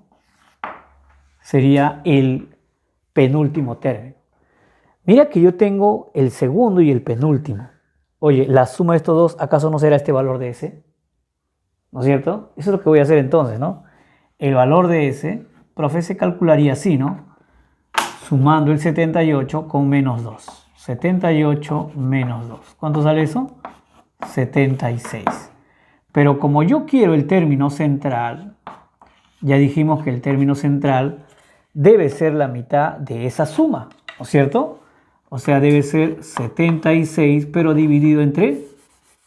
sería el penúltimo término. Mira que yo tengo el segundo y el penúltimo. Oye, la suma de estos dos, ¿acaso no será este valor de S? ¿No es cierto? Eso es lo que voy a hacer entonces, ¿no? El valor de S, profe, se calcularía así, ¿no? Sumando el 78 con menos 2. 78 menos 2. ¿Cuánto sale eso? 76. Pero como yo quiero el término central, ya dijimos que el término central debe ser la mitad de esa suma, ¿no es cierto? O sea, debe ser 76, pero dividido entre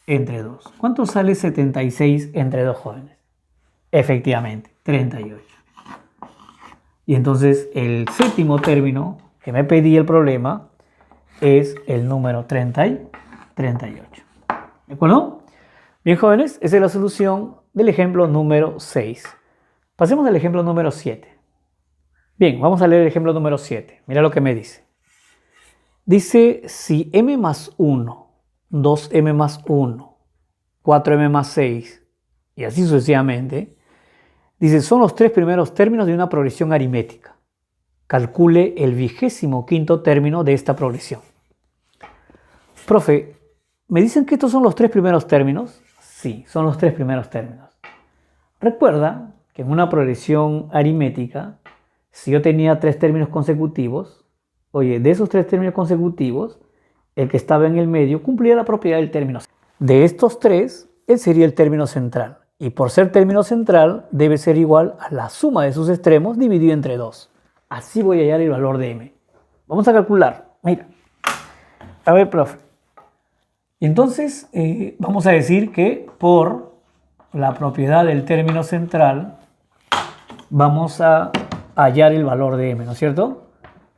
2. ¿Cuánto sale 76 entre 2, jóvenes? Efectivamente, 38. Y entonces el séptimo término que me pedía el problema es el número 38. ¿De acuerdo? Bien, jóvenes, esa es la solución del ejemplo número 6. Pasemos al ejemplo número 7. Bien, vamos a leer el ejemplo número 7. Mira lo que me dice. Dice, si m más 1, 2m más 1, 4m más 6, y así sucesivamente, dice, son los tres primeros términos de una progresión aritmética. Calcule el 25º término de esta progresión. Profe, ¿me dicen que estos son los tres primeros términos? Sí, son los tres primeros términos. Recuerda que en una progresión aritmética, si yo tenía tres términos consecutivos, oye, de esos tres términos consecutivos, el que estaba en el medio cumplía la propiedad del término. De estos tres, él sería el término central. Y por ser término central, debe ser igual a la suma de sus extremos dividido entre 2. Así voy a hallar el valor de m. Vamos a calcular. Mira. A ver, profe. Y entonces, vamos a decir que por la propiedad del término central, vamos a hallar el valor de m, ¿no es cierto?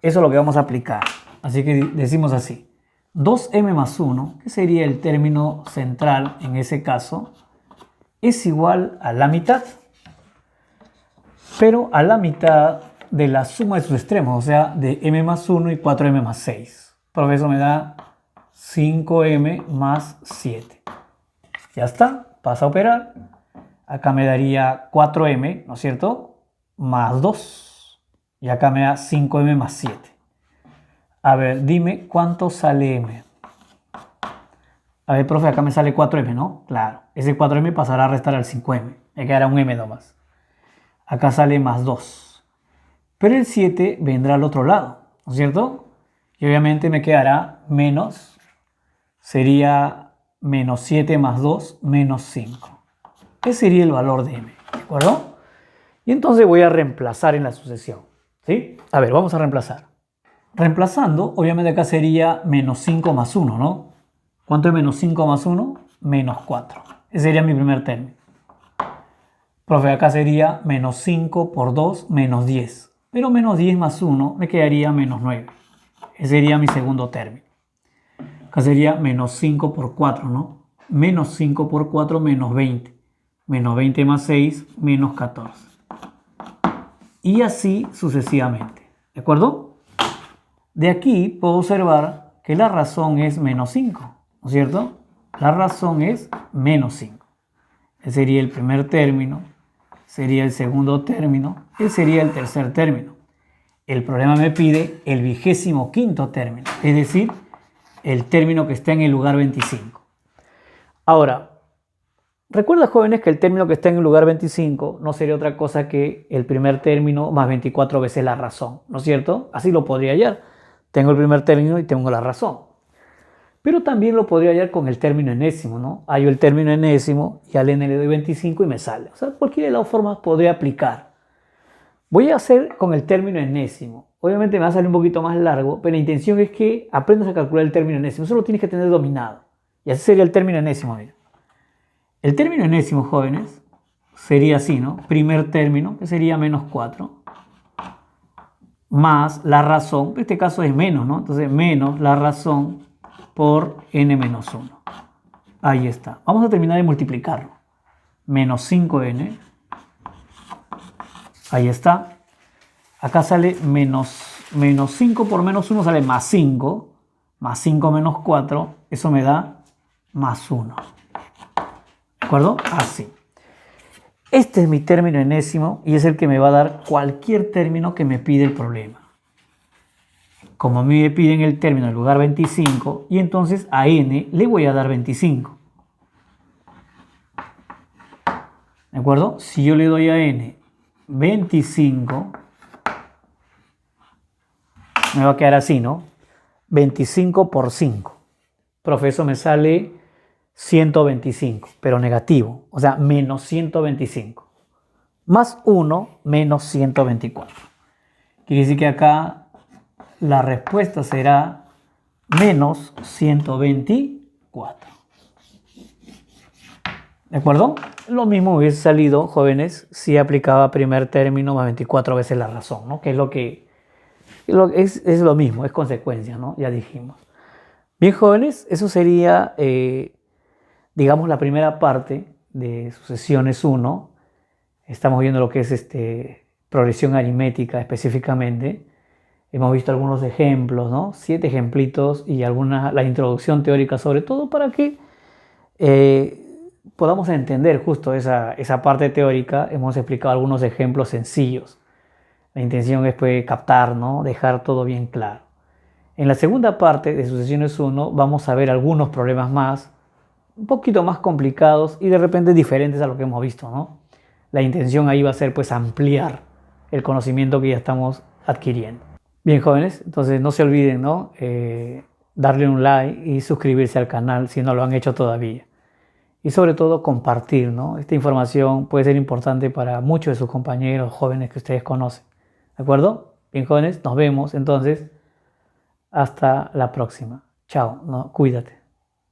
Eso es lo que vamos a aplicar. Así que decimos así. 2m más 1, que sería el término central en ese caso, es igual a la mitad. Pero a la mitad de la suma de sus extremos, o sea, de m más 1 y 4m más 6. Por eso me da 5m más 7. Ya está, pasa a operar. Acá me daría 4m, ¿no es cierto? Más 2. Y acá me da 5m más 7. A ver, dime cuánto sale m. A ver, profe, acá me sale 4m, ¿no? Claro, ese 4m pasará a restar al 5m. Me quedará un m nomás. Acá sale más 2. Pero el 7 vendrá al otro lado, ¿no es cierto? Y obviamente me quedará menos, sería menos 7 más 2, menos 5. Ese sería el valor de m, ¿de acuerdo? Y entonces voy a reemplazar en la sucesión, ¿sí? A ver, vamos a reemplazar. Reemplazando, obviamente acá sería menos 5 más 1, ¿no? ¿Cuánto es menos 5 más 1? Menos 4. Ese sería mi primer término. Profe, acá sería menos 5 por 2, menos 10. Pero menos 10 más 1 me quedaría menos 9. Ese sería mi segundo término. Acá sería menos 5 por 4, ¿no? Menos 5 por 4, menos 20. Menos 20 más 6, menos 14. Y así sucesivamente. ¿De acuerdo? De aquí puedo observar que la razón es menos 5, ¿no es cierto? La razón es menos 5. Ese sería el primer término, sería el segundo término, ese sería el tercer término. El problema me pide el 25º término, es decir, el término que está en el lugar 25. Ahora, recuerda, jóvenes, que el término que está en el lugar 25 no sería otra cosa que el primer término más 24 veces la razón, ¿no es cierto? Así lo podría hallar. Tengo el primer término y tengo la razón. Pero también lo podría hallar con el término enésimo, ¿no? Hallo el término enésimo y al n le doy 25 y me sale. O sea, cualquiera de las formas podría aplicar. Voy a hacer con el término enésimo. Obviamente me va a salir un poquito más largo, pero la intención es que aprendas a calcular el término enésimo. Eso lo tienes que tener dominado. Y así sería el término enésimo. Mira. El término enésimo, jóvenes, sería así, ¿no? Primer término, que sería menos 4, más la razón, en este caso es menos, ¿no? Entonces, menos la razón por n menos 1. Ahí está. Vamos a terminar de multiplicarlo. Menos 5n. Ahí está. Acá sale menos 5 por menos 1 sale más 5. Más 5 menos 4. Eso me da más 1. ¿De acuerdo? Así. Este es mi término enésimo y es el que me va a dar cualquier término que me pide el problema. Como a mí me piden el término en lugar 25, y entonces a n le voy a dar 25. ¿De acuerdo? Si yo le doy a n 25, me va a quedar así, ¿no? 25 por 5. Profe, eso me sale 125, pero negativo. O sea, menos 125. Más 1 menos 124. Quiere decir que acá la respuesta será menos 124. ¿De acuerdo? Lo mismo hubiese salido, jóvenes, si aplicaba primer término más 24 veces la razón, ¿no? Que es lo mismo, es consecuencia, ¿no? Ya dijimos. Bien, jóvenes, eso sería, digamos, la primera parte de sucesiones 1. Estamos viendo lo que es progresión aritmética específicamente. Hemos visto algunos ejemplos, ¿no? 7 ejemplitos y la introducción teórica sobre todo para que podamos entender justo esa parte teórica. Hemos explicado algunos ejemplos sencillos. La intención es pues, captar, ¿no? Dejar todo bien claro. En la segunda parte de sucesiones 1 vamos a ver algunos problemas más, un poquito más complicados y de repente diferentes a lo que hemos visto, ¿no? La intención ahí va a ser pues ampliar el conocimiento que ya estamos adquiriendo. Bien, jóvenes, entonces no se olviden, ¿no? Darle un like y suscribirse al canal si no lo han hecho todavía. Y sobre todo compartir, ¿no? Esta información puede ser importante para muchos de sus compañeros jóvenes que ustedes conocen. ¿De acuerdo? Bien, jóvenes, nos vemos entonces. Hasta la próxima. Chao, ¿no? Cuídate.